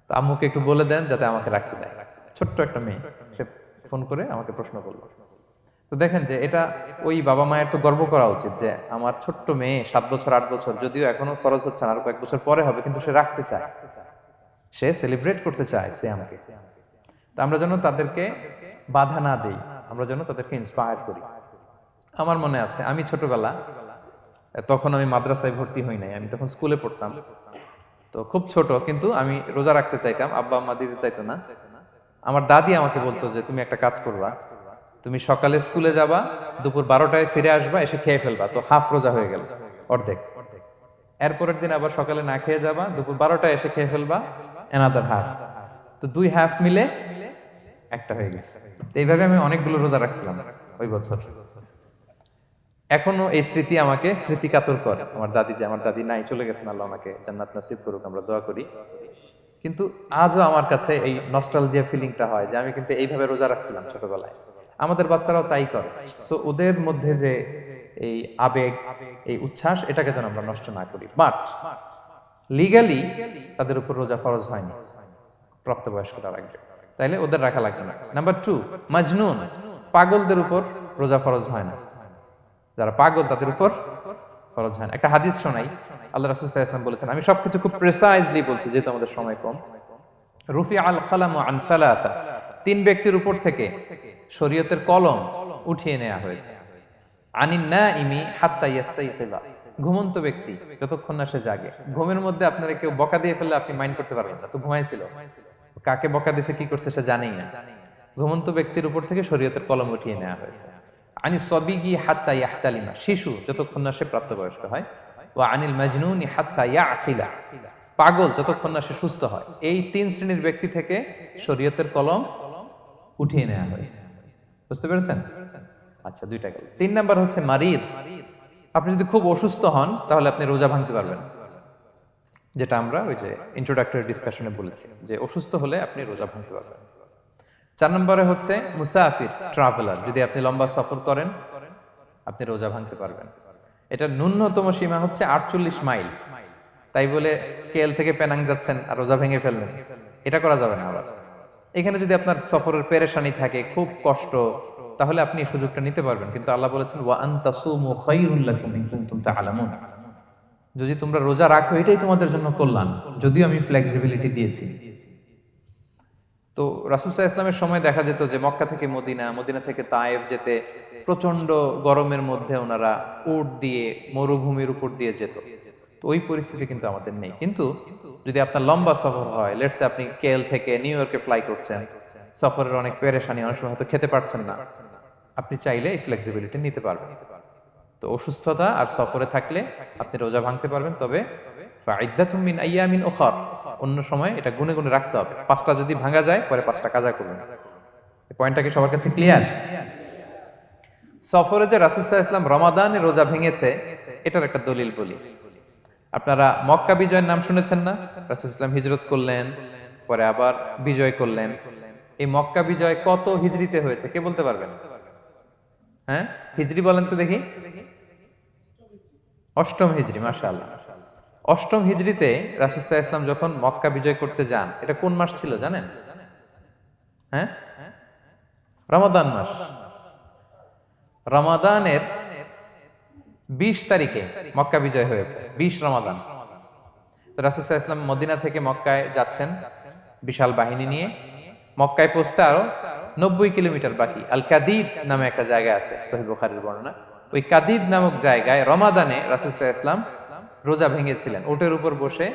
তো আম্মুকে একটু বলে দেন যাতে আমাকে রাখতে দেয়। ছোট্ট একটা মেয়ে, সে ফোন করে আমাকে প্রশ্ন করলো। তো দেখেন যে এটা ওই বাবা মায়ের তো গর্ব করা উচিত যে আমার ছোট্ট মেয়ে 7 বছর 8 বছর, যদিও এখনো ফরজ হচ্ছে না, আর কয়েক বছর পরে হবে, কিন্তু সে রাখতে চায়, সে সেলিব্রেট করতে চায় সে আমাকে। তা আমরা যেন তাদেরকে বাধা না দেই, আমরা যেন তাদেরকে ইন্সপায়ার করি। আমার মনে আছে আমি ছোটবেলা, তখন আমি মাদ্রাসায় ভর্তি হই নাই, আমি তখন স্কুলে পড়তাম, তো খুব ছোট, কিন্তু আমি রোজা রাখতে চাইতাম, আব্বা আম্মা দিতে চাইতো না। আমার দাদি আমাকে বলতো যে তুমি একটা কাজ করবা, তুমি সকালে স্কুলে যাবা, দুপুর 12টায় ফিরে আসবা, এসে খেয়ে ফেলবা, তো হাফ রোজা হয়ে গেল, অর্ধেক। এরপরের দিন আবার সকালে না খেয়ে যাবা, দুপুর 12টায় এসে খেয়ে ফেলবা, অ্যানাদার হাফ, তো 2 হাফ মিলে একটা হয়ে গেছে। তো এইভাবে আমি অনেকগুলো রোজা রাখছিলাম ওই বছর। এখনো এই স্মৃতি আমাকে স্মৃতিকাতর করে। আমার দাদি, যে আমার দাদি নাই, চলে গেছেন, আল্লাহ ওনাকে জান্নাত নসিব করুক, আমরা দোয়া করি। কিন্তু আজও আমার কাছে এই নস্টালজিয়া ফিলিংটা হয় যে আমি কিন্তু এইভাবে রোজা রাখছিলাম ছোটবেলায়। আমাদের বাচ্চারাও তাই করে। সো ওদের মধ্যে যে এই আবেগ, এই উচ্ছ্বাস, এটাকে যেন আমরা নষ্ট না করি। বাট লিগালি তাদের উপর রোজা ফরজ হয়নি, প্রাপ্তবয়স্করা রাখবে, তাইলে ওদের রাখা লাগবে না। নাম্বার 2, মাজনুন, পাগলদের উপর রোজা ফরজ হয় না। যারা পাগল তাদের উপর ফরজ হয় না। একটা হাদিস শোনাই, আল্লাহ রাসূল সাল্লাল্লাহু আলাইহি ওয়াসাল্লাম বলেছেন, আমি সবকিছু খুব প্রিসাইজলি বলছি যেহেতু আমাদের সময় কম। রুফি আল কালামু আন সালাসা, 3 ব্যক্তির উপর থেকে শরীয়তের কলম উঠিয়ে নেওয়া হয়েছে। আনিন নাইমি হাত্তা ইয়াস্তাইকিযা, ঘুমন্ত ব্যক্তি যতক্ষণ না সে জাগে। ঘুমের মধ্যে আপনারা কেউ বকা দিয়ে ফেললে আপনি মাইন্ড করতে পারবেন না, তো ঘুমাইছিল, কাকে বকা দিয়েছে কি করছে সে জানেই না। ঘুমন্ত ব্যক্তির উপর থেকে শরীয়তের কলম উঠিয়ে নেওয়া হয়েছে। আনি সবিগি হাত্তা ইয়াহতালিমা, শিশু যতক্ষণ না সে প্রাপ্তবয়স্ক হয়। ওয়া আনিল মাজনুনি হাত্তা ইয়াকিলা, পাগল যতক্ষণ না সে সুস্থ হয়। এই 3 শ্রেণীর ব্যক্তি থেকে শরীয়তের কলম উঠিয়ে নেওয়া হয়েছে। বুঝতে পেরেছেন? আচ্ছা, 2টা গেল। 3 নাম্বার হচ্ছে মারিদ, আপনি যদি খুব অসুস্থ হন তাহলে আপনি রোজা ভাঙতে পারবেন, যেটা আমরা ওই যে ইন্ট্রোডাক্টরি ডিসকাশনে বলেছি যে অসুস্থ হলে আপনি রোজা ভাঙতে পারবেন। 4 নম্বরে হচ্ছে মুসাফির, ট্রাভেলার, যদি আপনি লম্বা সফর করেন আপনি রোজা ভাঙতে পারবেন। এটা ন্যূনতম সীমা হচ্ছে 48 মাইল। তাই বলে কেএল থেকে পেনাং যাচ্ছেন আর রোজা ভেঙে ফেললেন, এটা করা যাবে না। আবার এখানে যদি আপনার সফরের পেরেশানি থাকে, খুব কষ্ট, তাহলে আপনি এই সুযোগটা নিতে পারবেন। কিন্তু আল্লাহ বলেছেন ওয়া আনতাসুমু খায়রুল লাকুম ইন কুনতুম তা'লামুন, যদি তোমরা রোজা রাখো এটাই তোমাদের জন্য কল্যাণ, যদিও আমি ফ্লেক্সিবিলিটি দিয়েছি। তো রাসূল সাল্লাল্লাহু আলাইহি ওয়াসাল্লামের সময় দেখা যেত যে মক্কা থেকে মদিনা, মদিনা থেকে তায়েফ যেতে প্রচন্ড গরমের মধ্যে ওনারা উট দিয়ে মরুভূমির উপর দিয়ে যেত। তো ওই পরিস্থিতি কিন্তু আমাদের নেই। কিন্তু যদি আপনার লম্বা সফর হয়, লেটস সে আপনি কেএল থেকে নিউ ইয়র্কে ফ্লাই করছেন, সফরের অনেক পেরেশানি, অনেক সময় হয়তো খেতে পারছেন না, আপনি চাইলে এই ফ্লেক্সিবিলিটি নিতে পারবেন। তো অসুস্থতা আর সফরে থাকলে আপনি রোজা ভাঙতে পারবেন, তবে ফাইদ্দাতুম মিন আইয়ামিন উখর, অন্য সময় এটা গুনে গুনে রাখতে হবে। 5টা যদি ভাঙা যায় পরে 5টা কাজা করবেন। এই পয়েন্টটা কি সবার কাছে ক্লিয়ার? সফরে যে রাসূল সাল্লাল্লাহু আলাইহি ওয়াসাল্লাম রমাদানে রোজা ভেঙেছে, এটার একটা দলিল বলি। আপনারা মক্কা বিজয়ের নাম শুনেছেন না? রাসূল সাল্লাল্লাহু আলাইহি ওয়াসাল্লাম হিজরত করলেন, পরে আবার বিজয় করলেন। এই মক্কা বিজয় কত হিজরিতে হয়েছে কে বলতে পারবেন? হ্যাঁ, হিজরি বলেন তো দেখি। অষ্টম হিজরি, মাশাআল্লাহ। অষ্টম হিজরিতে রাসূল সাল্লাল্লাহু আলাইহি ওয়াসাল্লাম যখন মক্কা বিজয় করতে যান, এটা কোন মাস ছিল জানেন? হ্যাঁ, রমাদান মাস। রমাদানের 20 তারিখে মক্কা বিজয় হয়েছে, 20 রমাদান। তো রাসূল সাল্লাল্লাহু আলাইহি ওয়াসাল্লাম মদিনা থেকে মক্কায় যাচ্ছেন বিশাল বাহিনী নিয়ে। মক্কায় পৌঁছতে আরো 90 কিলোমিটার বাকি। আল কাদিদ নামে একটা জায়গা আছে, সহিহ বুখারীর বর্ণনা। ওই কাদিদ নামক জায়গায় রমাদানে রাসূল সাল্লাল্লাহু আলাইহি ওয়াসাল্লাম রোজা ভেঙেছিলেন, ওটের উপর বসে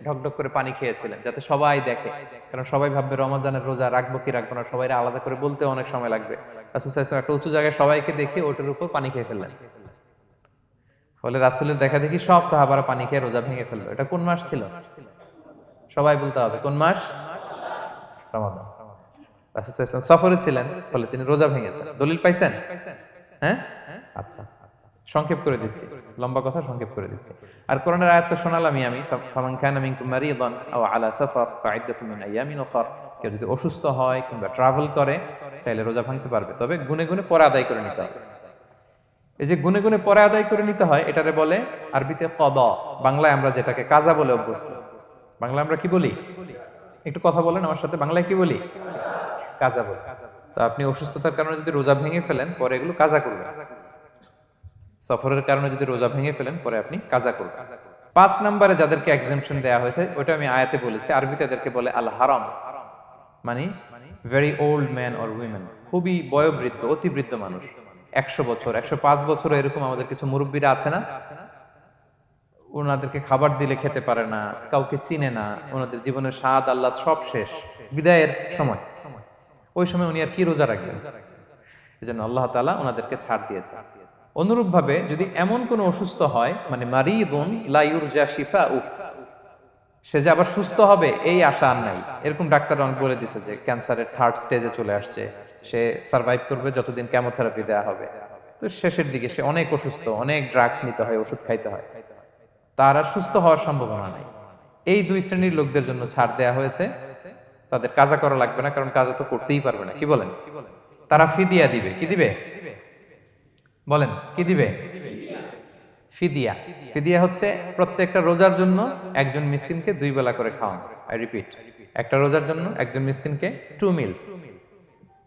ঢকঢক করে পানি খেয়েছিলেন, যাতে সবাই দেখে। কারণ সবাই ভাববে রমাদানের রোজা রাখবো কি রাখবো না, সবাই আলাদা করে বলতে অনেক সময় লাগবে। রাসূল সাল্লাল্লাহু আলাইহি ওয়াসাল্লাম একটা উঁচু জায়গায় সবাইকে দেখে ওটের উপর পানি খেয়ে ফেললেন। ফলে রাসূলের দেখা দেখি সব সাহাবারা পানি খেয়ে রোজা ভেঙে ফেললো। এটা কোন মাস ছিল? সবাই বলতে হবে কোন মাস? রমাদান। রাসূল সাল্লাল্লাহু আলাইহি ওয়াসাল্লাম সফরে ছিলেন, ফলে তিনি রোজা ভেঙেছেন। দলিল পাইছেন? হ্যাঁ, আচ্ছা, সংক্ষেপ করে দিচ্ছি, লম্বা কথা সংক্ষেপ করে দিচ্ছি। আর কোরআনের আয়াত তো শোনালামই আমি, ফামান কানা মিনকুম মারিদান আও আলা সাফার ফাইদ্দাতুম মিন আইয়ামিন উখর। কেউ যদি অসুস্থ হয় কিংবা ট্রাভেল করে, চাইলে রোজা ভাঙতে পারবে, তবে গুনে গুনে পরে আদায় করে নিতে হবে। এই যে গুনে গুনে পরে আদায় করে নিতে হয়, এটারে বলে আরবিতে কদা, বাংলায় আমরা যেটাকে কাজা বলে অভ্যস্ত। বাংলায় আমরা কি বলি? একটু কথা বলেন আমার সাথে, বাংলায় কি বলি? কাজা বলি। তো আপনি অসুস্থতার কারণে যদি রোজা ভেঙে ফেলেন, পরে এগুলো কাজা করবেন। সফরের কারণে যদি রোজা ভেঙে ফেলেন, পরে আপনি কাজা করবেন। 5 নম্বরে যাদেরকে এক্সাম্পশন দেয়া হয়েছে, ওটা আমি আয়াতে বলেছি। আরবিতে এদেরকে বলে আল হারাম, মানে very old man or women, খুবই বয়োবৃদ্ধ, অতি বৃদ্ধ মানুষ। 100 বছর, 105 বছর, এরকম আমাদের কিছু মুরব্বীরা আছে না, ওনাদেরকে খাবার দিলে খেতে পারে না, কাউকে চিনে না, ওনাদের জীবনের স্বাদ আহ্লাদ সব শেষ, বিদায়ের সময়। ওই সময় উনি আর কি রোজা রাখবেন? এজন্য আল্লাহ তাআলা ওনাদেরকে ছাড় দিয়েছে। অনুরূপভাবে যদি এমন কোন অসুস্থ হয়, মানে মারিদুন লা ইউরজা শিফাউ, সে যে আবার সুস্থ হবে এই আশা আর নাই, এরকম ডাক্তার অনেক বলে দিছে যে ক্যান্সারের 3rd স্টেজে চলে আসছে, সে সার্ভাইভ করবে যতদিন কেমোথেরাপি দেওয়া হবে। তো শেষের দিকে সে অনেক অসুস্থ, অনেক ড্রাগস নিতে হয়, ওষুধ খাইতে হয়, তার আর সুস্থ হওয়ার সম্ভাবনা নাই। এই 2 শ্রেণীর লোকদের জন্য ছাড় দেয়া হয়েছে, তাদের কাজা করা লাগবে না, কারণ কাজা তো করতেই পারবে না। কি বলেন? তারা ফিদিয়া দিবে। কি দিবে বলেন? কি দিবে? ফিদিয়া। ফিদিয়া হচ্ছে প্রত্যেকটা রোজার জন্য একজন মিসকিনকে 2 বেলা করে খাওয়ানো। আই রিপিট, একটা রোজার জন্য একজন মিসকিনকে 2 মিলস,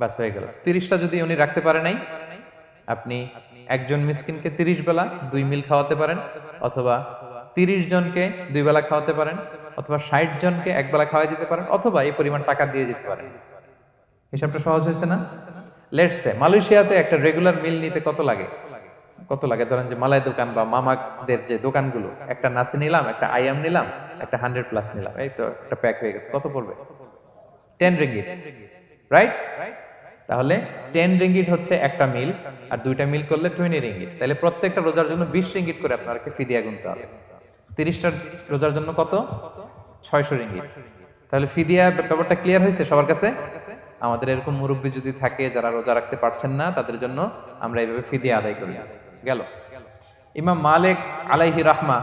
বাস হয়ে গেল। 30টা যদি উনি রাখতে পারে নাই, আপনি একজন মিসকিনকে 30 বেলা 2 মিল খাওয়াতে পারেন, অথবা 30 জনকে 2 বেলা খাওয়াতে পারেন, অথবা 60 জনকে 1 বেলা খাওয়াই দিতে পারেন, অথবা এই পরিমাণ টাকা দিয়ে দিতে পারেন। হিসাবটা সহজ হয়েছে না? লেটস সে মালয়েশিয়াতে একটা রেগুলার মিল নিতে কত লাগে? ধরেন যে মালাই দোকান বা মামাদের যে দোকানগুলো, একটা নাসি নিলাম, একটা আইয়াম নিলাম, একটা 100+ নিলাম, এই তো একটা প্যাক হয়ে গেছে। কত পড়বে? 10 রিঙ্গিট, রাইট? তাহলে 10 রিঙ্গিট হচ্ছে একটা মিল, আর 2টা মিল করলে 20 রিঙ্গিট। তাহলে প্রত্যেকটা রোজার জন্য 20 রিঙ্গিট করে আপনাকে ফিদিয়া গুনতে হবে। 30টা রোজার জন্য কত? 600 রিঙ্গিট। তাহলে ফিদিয়া ব্যাপারটা ক্লিয়ার হয়েছে সবার কাছে? আমাদের এরকম মুরব্বী যদি থাকে যারা রোজা রাখতে পারছেন না, তাদের জন্য আমরা এইভাবে ফিদিয়া আদায় করি। গেল। ইমাম মালিক আলাইহি রাহমা,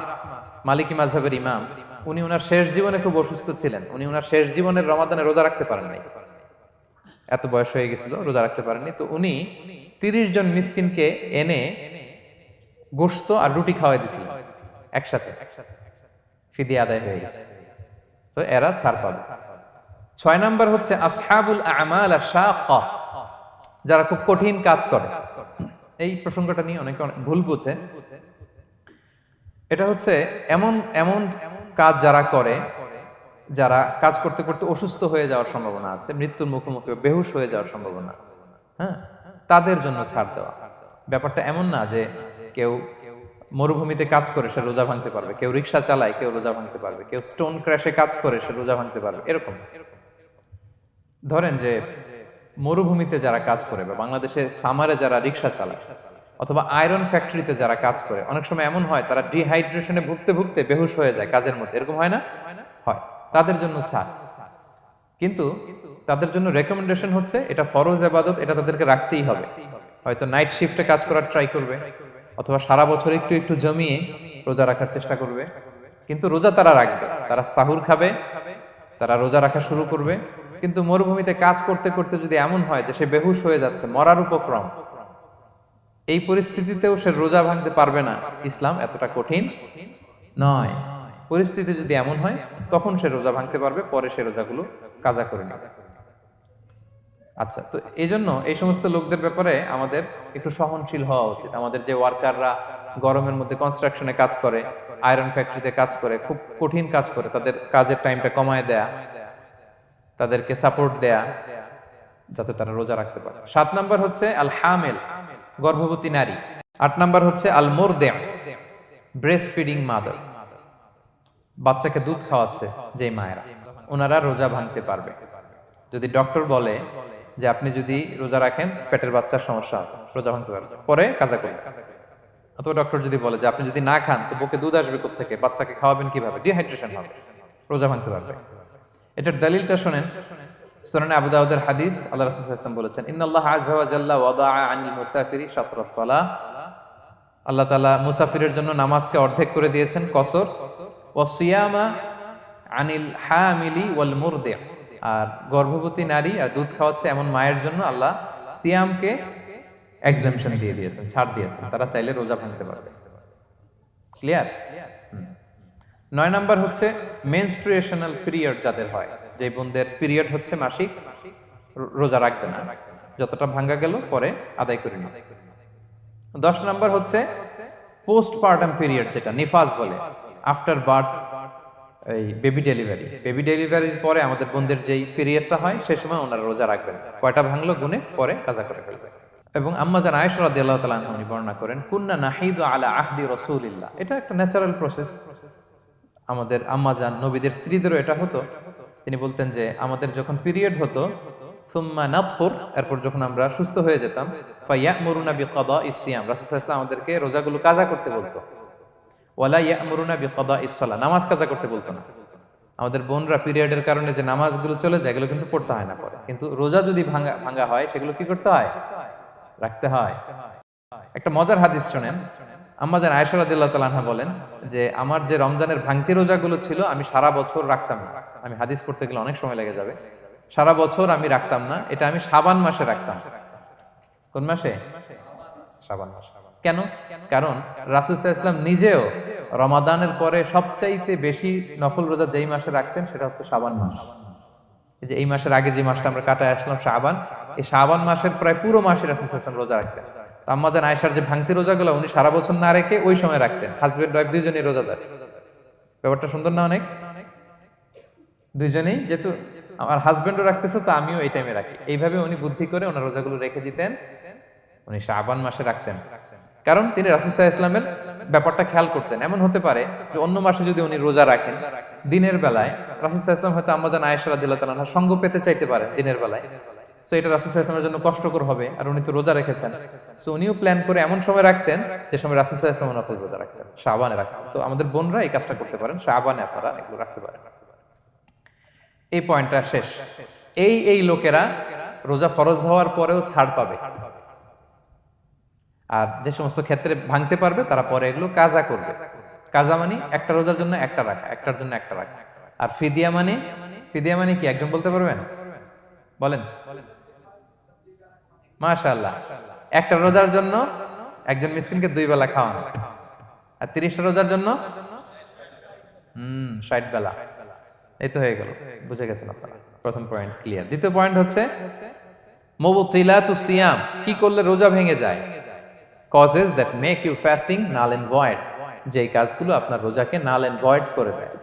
মালিকি মাযহাবের ইমাম, উনি ওনার শেষ জীবনে খুব অসুস্থ ছিলেন। উনি ওনার শেষ জীবনের রমাদানে রোজা রাখতে পারেন নাই, এত বয়স হয়ে গেছিল, রোজা রাখতে পারেননি। তো উনি 30 জন মিসকিনকে এনে গোশত আর রুটি খাওয়াই দিয়েছিলেন একসাথে, ফিদিয়া আদায় হয়ে গেছে। তো এরা ছাড় পাবে। 6 নাম্বার হচ্ছে আসহাবুল আমাল আশ-শাক্কা, যারা খুব কঠিন কাজ করে। এই প্রসঙ্গটা নিয়ে অনেকে অনেক ভুল বুঝে। এটা হচ্ছে এমন এমন কাজ যারা করে, যারা কাজ করতে করতে অসুস্থ হয়ে যাওয়ার সম্ভাবনা আছে, মৃত্যুর মুখোমুখি বেহুশ হয়ে যাওয়ার সম্ভাবনা, হ্যাঁ, তাদের জন্য ছাড় দেওয়া। ব্যাপারটা এমন না যে কেউ মরুভূমিতে কাজ করে সে রোজা ভাঙতে পারবে, কেউ রিক্সা চালায় কেউ রোজা ভাঙতে পারবে, কেউ স্টোন ক্র্যাশে কাজ করে সে রোজা ভাঙতে পারবে, এরকম। ধরেন যে মরুভূমিতে যারা কাজ করে, বা বাংলাদেশে সামারে যারা রিক্সা চালায়, অথবা আয়রন ফ্যাক্টরিতে যারা কাজ করে, অনেক সময় এমন হয় তারা ডিহাইড্রেশনে ভুগতে ভুগতে বেহুশ হয়ে যায় কাজের মধ্যে, এরকম হয় না? হয়। তাদের জন্য ছাড়, কিন্তু তাদের জন্য রেকমেন্ডেশন হচ্ছে এটা ফরজ ইবাদত, এটা তাদেরকে রাখতেই হবে। হয়তো নাইট শিফটে কাজ করার ট্রাই করবে, অথবা সারা বছর একটু একটু জমিয়ে রোজা রাখার চেষ্টা করবে, কিন্তু রোজা তারা রাখবে, তারা সাহুর খাবে, তারা রোজা রাখা শুরু করবে। কিন্তু মরুভূমিতে কাজ করতে করতে যদি এমন হয় যে সে বেহুশ হয়ে যাচ্ছে, মরার উপক্রম, এই পরিস্থিতিতেও সে রোজা ভাঙতে পারবে না, ইসলাম এতটা কঠিন নয়। পরিস্থিতি যদি এমন হয় তখন সে রোজা ভাঙতে পারবে, পরে সে রোজাগুলো কাজা করে নেবে। আচ্ছা, তো এই জন্য এই সমস্ত লোকদের ব্যাপারে আমাদের একটু সহনশীল হওয়া উচিত। আমাদের যে ওয়ার্কাররা গরমের মধ্যে কনস্ট্রাকশনে কাজ করে, আয়রন ফ্যাক্টরিতে কাজ করে, খুব কঠিন কাজ করে, তাদের কাজের টাইমটা কমায় দেয়া, তাদেরকে সাপোর্ট দেয়া, যাতে তারা রোজা রাখতে পারে। 7 নাম্বার হচ্ছে আল হামিল, গর্ভবতী নারী। 8 নাম্বার হচ্ছে আল মুরদিআ, ব্রেস্ট ফিডিং মাদার, বাচ্চাকে দুধ খাওয়াচ্ছে যে মায়েরা, ওনারা রোজা ভাঙতে পারবে। যদি ডক্টর বলে যে আপনি যদি রোজা রাখেন পেটের বাচ্চার সমস্যা হবে, রোজা ভাঙতে পারবে, পরে কাজা করবে। অথবা ডক্টর যদি বলে যে আপনি যদি না খান তো বুকে দুধ আসবে কোত্থেকে, বাচ্চাকে খাওয়াবেন কিভাবে, ডিহাইড্রেশন হবে, রোজা ভাঙতে পারবে। এটার দলিলটা শোনেন, সুনানে আবু দাউদের হাদিস, আল্লাহ রাসূল সাল্লাল্লাহু আলাইহি ওয়াসাল্লাম বলেছেন, ইন্নাল্লাহা আযজা ওয়া জাল্লা ওয়াদাআ আনিল মুসাফিরি শাতরাস সালাহ, আল্লাহ তাআলা মুসাফিরের জন্য নামাজকে অর্ধেক করে দিয়েছেন, কসর, ওয়া সিয়ামা আনিল হামিলি ওয়াল মুরদি', আর গর্ভবতী নারী আর দুধ খাওয়াচ্ছে এমন মায়ের জন্য আল্লাহ সিয়ামকে এক্সাম্পশন দিয়ে দিয়েছেন, ছাড় দিয়েছেন, তারা চাইলে রোজা ভাঙতে পারবে। ক্লিয়ার? 9 নাম্বার হচ্ছে মেনস্ট্রুয়েশনাল পিরিয়ড যাদের হয়, যে বোনদের পিরিয়ড হচ্ছে মাসিক, রোজা রাখবে না, যতটা ভাঙ্গা গেল পরে আদায় করে নিবে। 10 নাম্বার হচ্ছে পোস্টপার্টাম পিরিয়ড, যেটা নিফাস বলে, আফটার বার্থ, এই বেবি ডেলিভারি, বেবি ডেলিভারির পরে আমাদের বোনদের যেই পিরিয়ডটা হয় সেই সময় ওনারা রোজা রাখবেন, কয়টা ভাঙলো গুনে পরে কাজা করে ফেলবে। এবং আম্মা জান আয়েশা রাদিয়াল্লাহু তাআলা আনহা উনি বর্ণনা করেন, কুন্না নাহিদু আলা আহদি রাসূলিল্লাহ, এটা একটা ন্যাচারাল প্রসেস, আমাদের আম্মা জান নবীদের স্ত্রীদেরও এটা হতো। তিনি বলতেন যে আমাদের যখন পিরিয়ড হতো, সুম্মা নাতফুর, এরপর যখন আমরা সুস্থ হয়ে যেতাম, ফায়ামুরুনা বিকাদাইস সিয়াম, রাসূল সাল্লাল্লাহু আলাইহি ওয়াসাল্লাম আমাদেরকে রোজাগুলো কাজা করতে বলতো, ওয়ালা ইয়ামুরুনা বিকাদাইস সালাহ, নামাজ কাজা করতে বলতো না। আমাদের বোনরা পিরিয়ডের কারণে যে নামাজগুলো চলে যায় এগুলো কিন্তু পড়তে হয় না পরে, কিন্তু রোজা যদি ভাঙা হয় সেগুলো কি করতে হয়, রাখতে হয়। একটা মজার হাদিস শোনেন, আম্মা জান আয়েশা রাদিয়াল্লাহু তাআলা আনহা বলেন যে আমার যে রমজানের ভাঙতি রোজাগুলো ছিল আমি সারা বছর রাখতাম না, আমি হাদিস পড়তে গেলে অনেক সময় লেগে যাবে, সারা বছর আমি রাখতাম না, এটা আমি শাবান মাসে রাখতাম। কোন মাসে? শাবান মাসে। কেন? কারণ রাসূল সাল্লাল্লাহু আলাইহি ওয়াসাল্লাম নিজেও রমাদানের পরে সবচাইতে বেশি নফল রোজা যেই মাসে রাখতেন সেটা হচ্ছে শাবান মাস। এই যে এই মাসের আগে যে মাসটা আমরা কাটায় আসলাম শাবান, এই শাবান মাসের প্রায় পুরো মাসে রাসূল সাল্লাল্লাহু আলাইহি ওয়াসাল্লাম রোজা রাখতেন। তো আম্মা জান আয়েশার যে ভাঙতি রোজাগুলো উনি সারা বছর না রেখে ওই সময় রাখতেন, হাজবেন্ড ওয়াইফ দুইজনেই রোজাদার। ব্যাপারটা সুন্দর না অনেক? দুইজনেই, যেহেতু আমার হাজবেন্ডও রাখতেছে তো আমিও এই টাইমে রাখি, এইভাবে উনি বুদ্ধি করে ওনার রোজাগুলো রেখে দিতেন, উনি শাবান মাসে রাখতেন। কারণ তিনি রাসূল সাল্লাল্লাহু আলাইহি ওয়াসাল্লামের ব্যাপারটা খেয়াল করতেন। এমন হতে পারে যে অন্য মাসে যদি উনি রোজা রাখেন দিনের বেলায়, রাসূল সাল্লাল্লাহু আলাইহি ওয়াসাল্লাম হয়তো আম্মা জান আয়েশা রাদিয়াল্লাহু তাআলা আনহার সঙ্গ পেতে চাইতে পারেন দিনের বেলায়, সো এটা রাসূল সাল্লাল্লাহু আলাইহি ওয়াসাল্লামের জন্য কষ্টকর হবে, আর উনি তো রোজা রেখেছেন, সো উনিও প্ল্যান করে এমন সময় রাখতেন যে সময় রাসূল সাল্লাল্লাহু আলাইহি ওয়াসাল্লাম নফল রোজা রাখতেন, শাবানে রাখতেন। তো আমাদের বোনরা এই কাজটা করতে পারেন, শাবানে আপনারা এগুলো রাখতে পারেন। এই পয়েন্টটা শেষ। এই লোকেরা রোজা ফরজ হওয়ার পরেও ছাড় পাবে, আর যে সমস্ত ক্ষেত্রে ভাঙতে পারবে তারা পরে এগুলো কাজা করবে। কাজা মানে একটা রোজার জন্য একটা রাখা, একটার জন্য একটা রাখা। আর ফিদিয়া মানে কি একজন বলতে পারবেন? বলেন। মাশাআল্লাহ, একটা রোজার জন্য একজন মিসকিনকে 2 বেলা খাওয়ানো, আর 30টা রোজার জন্য 60 বেলা। এই তো হয়ে গেল, বুঝে গেছেন আপনারা। প্রথম পয়েন্ট ক্লিয়ার। দ্বিতীয় পয়েন্ট হচ্ছে মুবতিলাতুস সিয়াম, কি করলে রোজা ভেঙে যায়। causes that make you fasting null and void, যেই কাজগুলো আপনার রোজাকে null and void করে দেয়,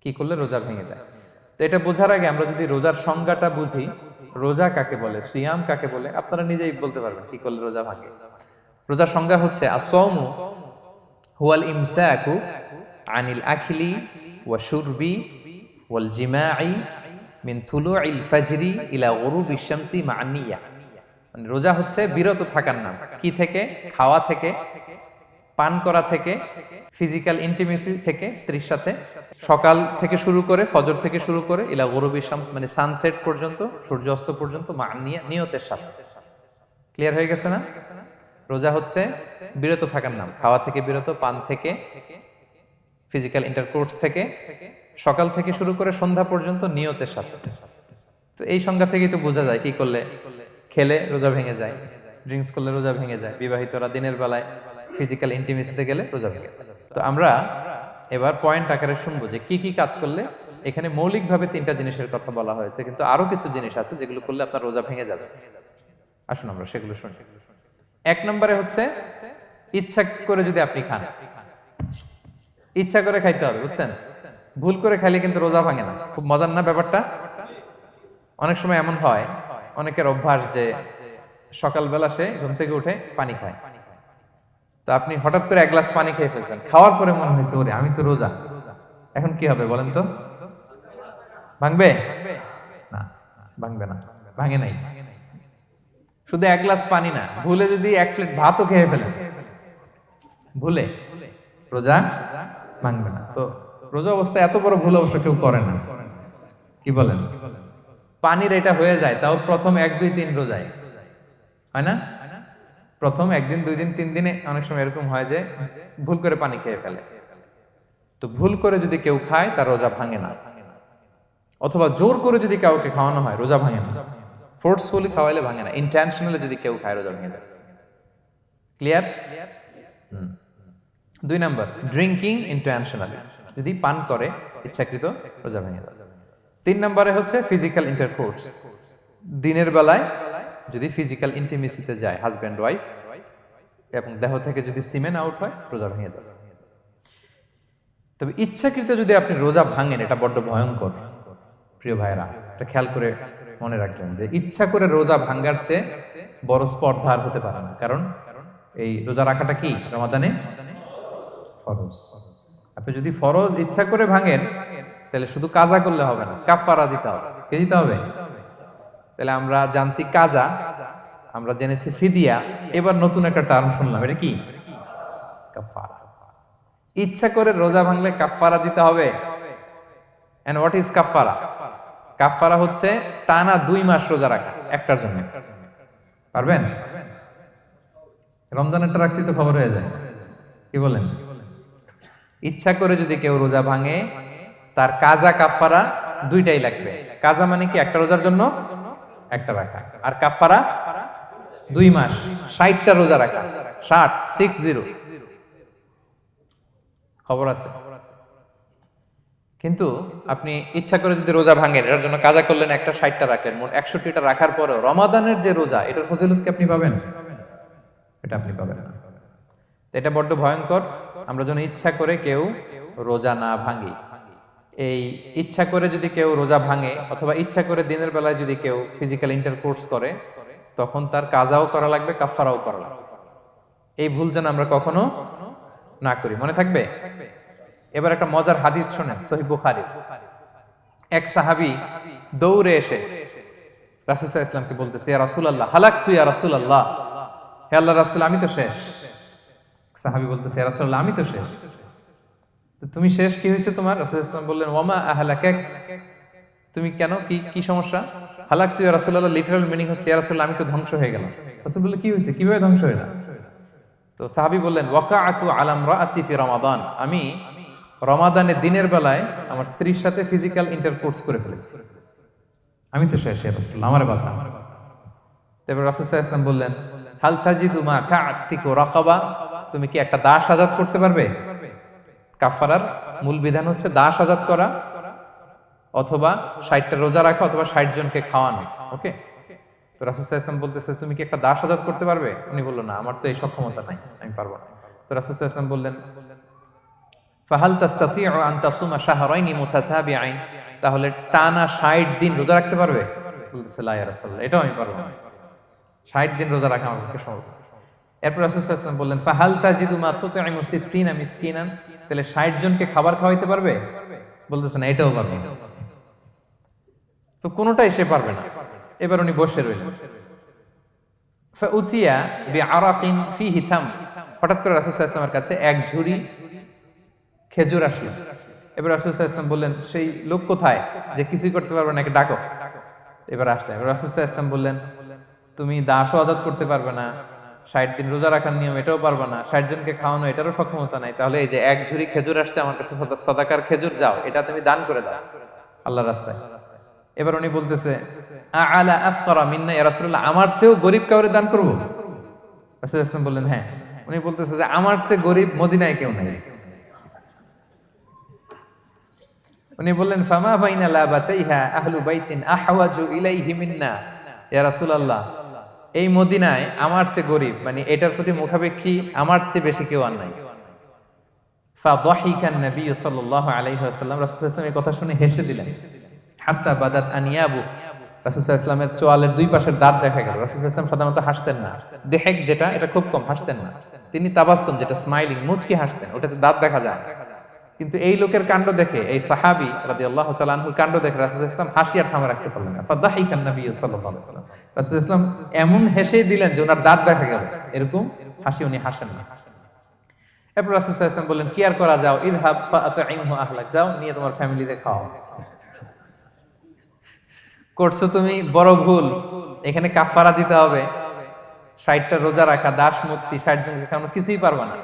কি করলে রোজা ভেঙে যায়। তো এটা বোঝার আগে আমরা যদি রোজার সংজ্ঞাটা বুঝি, রোজা কাকে বলে, সিয়াম কাকে বলে, আপনারা নিজেই বলতে পারবেন কি করলে রোজা ভাঙে। রোজার সংজ্ঞা হচ্ছে আসওমু হুয়াল ইমসাকু আনিল আখলি ওয়া শুরবি ওয়াল জিমাই মিন তুলুইল ফাজরি ইলা গুরুবিশ শামসি মা'আন নিয়া। মানে রোজা হচ্ছে বিরত থাকার নাম, কি থেকে? খাওয়া থেকে, পান করা থেকে, ফিজিক্যাল ইন্টিমেসি থেকে স্ত্রীর সাথে, সকাল থেকে শুরু করে, ফজর থেকে শুরু করে ইলা গুরুবিশ শামস মানে সানসেট পর্যন্ত, সূর্যাস্ত পর্যন্ত, মা'আন নিয়া, নিয়তের সাথে। ক্লিয়ার হয়ে গেছে না? রোজা হচ্ছে বিরত থাকার নাম, খাওয়া থেকে বিরত, পান থেকে, ফিজিক্যাল ইন্টারকোর্স থেকে, সকাল থেকে শুরু করে সন্ধ্যা পর্যন্ত নিয়তের সাথে। তো এই সংজ্ঞা থেকেই তো বোঝা যায় কি করলে, খেলে রোজা ভেঙে যায়। ড্রিঙ্কস করলে রোজা ভেঙে যায়, বিবাহিতরা দিনের বেলায় ফিজিক্যাল ইন্টিমেসিতে গেলে রোজা ভেঙে যায়। তো আমরা এবার পয়েন্ট আকারে শুনবো যে কি কি কাজ করলে, এখানে মৌলিকভাবে 3টা জিনিসের কথা বলা হয়েছে, কিন্তু আরো কিছু জিনিস আছে যেগুলো করলে আপনার রোজা ভেঙে যাবে। আসুন আমরা সেগুলো শুনি। 1 নম্বরে হচ্ছে ইচ্ছা করে যদি আপনি খান, ইচ্ছা করে খাইতে হবে, বুঝছেন? ভুল করে খাইলে কিন্তু রোজা ভাঙে না। খুব মজার না ব্যাপারটা? অনেক সময় এমন হয়, অনেকের অভ্যাস যে সকালবেলা সে ঘুম থেকে উঠে পানি খায়। তো আপনি হঠাৎ করে 1 গ্লাস পানি খেয়ে ফেলছেন, খাওয়ার পরে মনে হয়েছে ওরে আমি তো রোজা, এখন কি হবে বলেন তো? ভাঙবে না? ভাঙবে না, ভাঙে নাই। শুধু 1 গ্লাস পানি না, ভুলে যদি 1 প্লেট ভাতও খেয়ে ফেলেন, ভুলে, রোজা ভাঙবে না। তো রোজা অবস্থায় এত বড় ভুল অবশ্য কেউ করে না, কি বলেন? পানির এটা হয়ে যায়, তাও প্রথম 1, 2, 3 রোজায় হয় না? প্রথম 1 দিন 2 দিন 3 দিনে অনেক সময় এরকম হয় যে ভুল করে পানি খেয়ে ফেলে। তো ভুল করে যদি কেউ খায় তার রোজা ভাঙে না, অথবা জোর করে যদি কাউকে খাওয়ানো হয় রোজা ভাঙে না। ফোর্সফুলি খাওয়াইলে ভাঙে না, ইন্টেনশনালি যদি কেউ খায় রোজা ভেঙে যায়। ক্লিয়ার? 2 নাম্বার, ড্রিঙ্কিং ইন্টেনশনালি, যদি পান করে ইচ্ছাকৃত, রোজা ভেঙে যায়। 3 নম্বরে হচ্ছে ফিজিক্যাল ইন্টারকোর্স, দিনের বেলায় যদি ফিজিক্যাল ইন্টিমেসিতে যায় হাজব্যান্ড ওয়াইফ, এবং দেহ থেকে যদি সিমেন আউট হয় রোজা ভেঙে যাবে। তবে ইচ্ছাকৃত যদি আপনি রোজা ভাঙেন, এটা বড্ড ভয়ঙ্কর প্রিয় ভাইরা। এটা খেয়াল করে মনে রাখবেন যে ইচ্ছা করে রোজা ভাঙার চেয়ে বড় স্পর্ধা আর হতে পারে না। কারণ এই রোজা রাখাটা কি রমাদানে ফরজ। আপনি যদি ফরজ ইচ্ছা করে ভাঙেন তাহলে শুধু কাজা করলে হবে না, কাফারা দিতে হবে। কে দিতে হবে? তাহলে আমরা জানছি কাজা, আমরা জেনেছি ফিদিয়া, এবার নতুন একটা টার্ম শুনলাম, এটা কি? কাফারা। ইচ্ছা করে রোজা ভাঙলে কাফারা দিতে হবে। এন্ড হোয়াট ইজ কাফারা? কাফারা হচ্ছে টানা 2 মাস রোজা রাখা একটার জন্য। পারবেন? রমজানেরটা রাখতে তো খবর হয়ে যায়, কি বলেন? ইচ্ছা করে যদি কেউ রোজা ভাঙে তার কাজা কাফারা 2টাই লাগবে। কাজা মানে কি? একটা রোজার জন্য একটা রাখা, আর কাফারা 2 মাস 60টা রোজা রাখা। 60 খবর আছে। কিন্তু আপনি ইচ্ছা করে যদি রোজা ভাঙেন, এটার জন্য কাজা করলেন, একটা 60টা রাখলেন, মোট 61টা রাখার পরেও রমাদানের যে রোজা, এটার ফজিলত কি আপনি পাবেন? এটা আপনি পাবেন না। এটা বড্ড ভয়ঙ্কর। আমরা যেন ইচ্ছা করে কেউ রোজা না ভাঙি। এই ইচ্ছা করে যদি কেউ রোজা ভাঙে, অথবা ইচ্ছা করে দিনের বেলায় যদি কেউ ফিজিক্যাল ইন্টারকোর্স করে, তখন তার কাজাও করা লাগবে, কাফারাও করা লাগবে। এই ভুল যেন আমরা কখনো না করি, মনে থাকবে। এবার একটা মজার হাদিস শোনেন, সহিহ বুখারী। এক সাহাবী দৌড়ে এসে রাসূল সাল্লাল্লাহু আলাইহি ওয়াসাল্লামকে বলতেছে, ইয়া রাসূলুল্লাহ হালাকতু ইয়া রাসূলুল্লাহ, হে আল্লাহর রাসূল আমি তো শেষ। সাহাবী বলতেছে, ইয়া রাসূলুল্লাহ আমি তো শেষ। তো তুমি শেষ, কি হয়েছে তোমার? রাসূল সাল্লাল্লাহু আলাইহি ওয়াসাল্লাম বললেন, ওয়ামা আহলাকাক, তুমি কেন, কি সমস্যা? হালাকতু ইয়া রাসূলুল্লাহ লিটারাল মিনিং হচ্ছে, ইয়া রাসূলুল্লাহ আমি তো ধ্বংস হয়ে গেলাম। রাসূল বললেন, কি হয়েছে, কিভাবে ধ্বংস হইলা? তো সাহাবী বললেন, ওয়াকাআতু আলা ইমরাআতি ফি রমাদান, আমি রমাদানের দিনের বেলায় আমার স্ত্রীর সাথে ফিজিক্যাল ইন্টারকোর্স করে ফেলেছি, আমি তো শেষ, ইয়া রাসূলুল্লাহ আমারে বাঁচান। তারপর রাসূল সাল্লাল্লাহু আলাইহি ওয়াসাল্লাম বললেন, হাল তাজিদু মা কা'তিকু রাকাবা, তুমি কি একটা দাস আজাদ করতে পারবে? কাফারার মূল বিধান হচ্ছে দাস আজাদ করা, অথবা 60টা রোজা রাখা, অথবা 60 জনকে খাওয়ানো। ওকে? তো রাসূল সাল্লাল্লাহু আলাইহি ওয়াসাল্লাম বলতেছে, তুমি কি একটা দাস আজাদ করতে পারবে? উনি বলল, না আমার তো এই সক্ষমতা নাই, আমি পারবো না। তো রাসূল সাল্লাল্লাহু আলাইহি ওয়াসাল্লাম বললেন, ফাহাল তাস্তাতিউ আন তাসুমা শাহরাইনি মুতাতাবিআইন, তাহলে টানা 60 দিন রোজা রাখতে পারবে? বলতেছে, লা ইয়া রাসূলুল্লাহ, এটাও আমি পারবো না, 60 দিন রোজা রাখা আমার পক্ষে সম্ভব না। এরপর রাসূল সাল্লাল্লাহু আলাইহি ওয়াসাল্লাম বললেন, ফাহাল তাজিদু মা তুতঈমু 60 মিসকিনান, তাহলে 60 জনকে খাবার খাওয়াইতে পারবে? বলতেছে, না এটাও পারবে না। তো কোনোটাই সে পারবে না। এবার উনি বসে রইলেন। ফাউতিয়া বিআরাকিন ফিহি তাম, হঠাৎ করে রাসূল সাল্লাল্লাহু আলাইহি ওয়াসাল্লামের কাছে এক ঝুড়ি খেজুর আসলো। এবার রাসূল সাল্লাল্লাহু আলাইহি ওয়াসাল্লাম বললেন, সেই লোক কোথায় যে কিছুই করতে পারবে না, একে ডাকো। এবার আসলেন। এবার রাসূল সাল্লাল্লাহু আলাইহি ওয়াসাল্লাম বললেন, তুমি দাসও আজাদ করতে পারবে না, 60 দিন রোজা রাখার নিয়ম এটাও পারবে না, 60 জনকে খাওয়ানো এটারও সক্ষমতা নাই, তাহলে এই যে এক ঝুড়ি খেজুর আসছে আমার কাছে, সাদাকার খেজুর, যাও এটা তুমি দান করে দাও আল্লাহর রাস্তায়। এবার উনি বলতেছে, আলা আফকারা মিন্না ইয়া রাসূলুল্লাহ, আমার চেয়েও গরীব কাউরে দান করব? রাসূলুল্লাহ সাল্লাল্লাহু আলাইহি ওয়াসাল্লাম বললেন হ্যাঁ। উনি বলতেছে যে আমার চেয়ে গরিব মদিনায় কেউ নাই। উনি বললেন ফামা বাইনা লাবাতাইহা আহলু বাইতিন আহওয়াজু ইলাইহি মিন্না ইয়া রাসূলুল্লাহ, এই মদিনায় আমার চেয়ে গরিব মানে এটার প্রতি মুখাপেক্ষী আমার চেয়ে বেশি কেউ আর নাই। ফাদাহিকান নবী সাল্লাল্লাহু আলাইহি ওয়াসাল্লাম, রাসূল সাল্লাল্লাহু আলাইহি ওয়াসাল্লাম এই কথা শুনে হেসে দিলেন। হাত্তা বাদাত আনিয়াবু, রাসূল সাল্লাল্লাহু আলাইহি ওয়াসাল্লামের চোয়ালের দুই পাশের দাঁত দেখা গেল। রাসূল সাল্লাল্লাহু আলাইহি ওয়াসাল্লাম সাধারণত হাসতেন না, দেহেক যেটা এটা খুব কম হাসতেন না, তিনি তাবাসসুম যেটা স্মাইলিং মুচকি হাসতেন, ওটাতে দাঁত দেখা যায়। কিন্তু এই লোকের কাণ্ড দেখে, এই সাহাবী রাদিয়াল্লাহু তাআলা আনহুর কাণ্ড দেখে রাসূল সাল্লাল্লাহু আলাইহি ওয়াসাল্লাম হাসি আর থামা রাখতে পারলেন না। ফাদাহিকান নবী সাল্লাল্লাহু আলাইহি ওয়াসাল্লাম, রাসূল সাল্লাল্লাহু আলাইহি ওয়াসাল্লাম এমন হেসে দিলেন যে ওনার দাঁত দেখা গেল, এরকম হাসি উনি হাসেন না। এরপর রাসূল সাল্লাল্লাহু আলাইহি ওয়াসাল্লাম বললেন কি আর করা, যাও ইযহাব ফাআতইমহু আহলাক, যাও নিয়ে তোমার ফ্যামিলিতে খাও। করছো তুমি বড় ভুল, এখানে কাফারা দিতে হবে, 60টা রোজা রাখা, দাস মুক্তি, 60 জনকে খাওয়ানো, কিছুই পারবা না।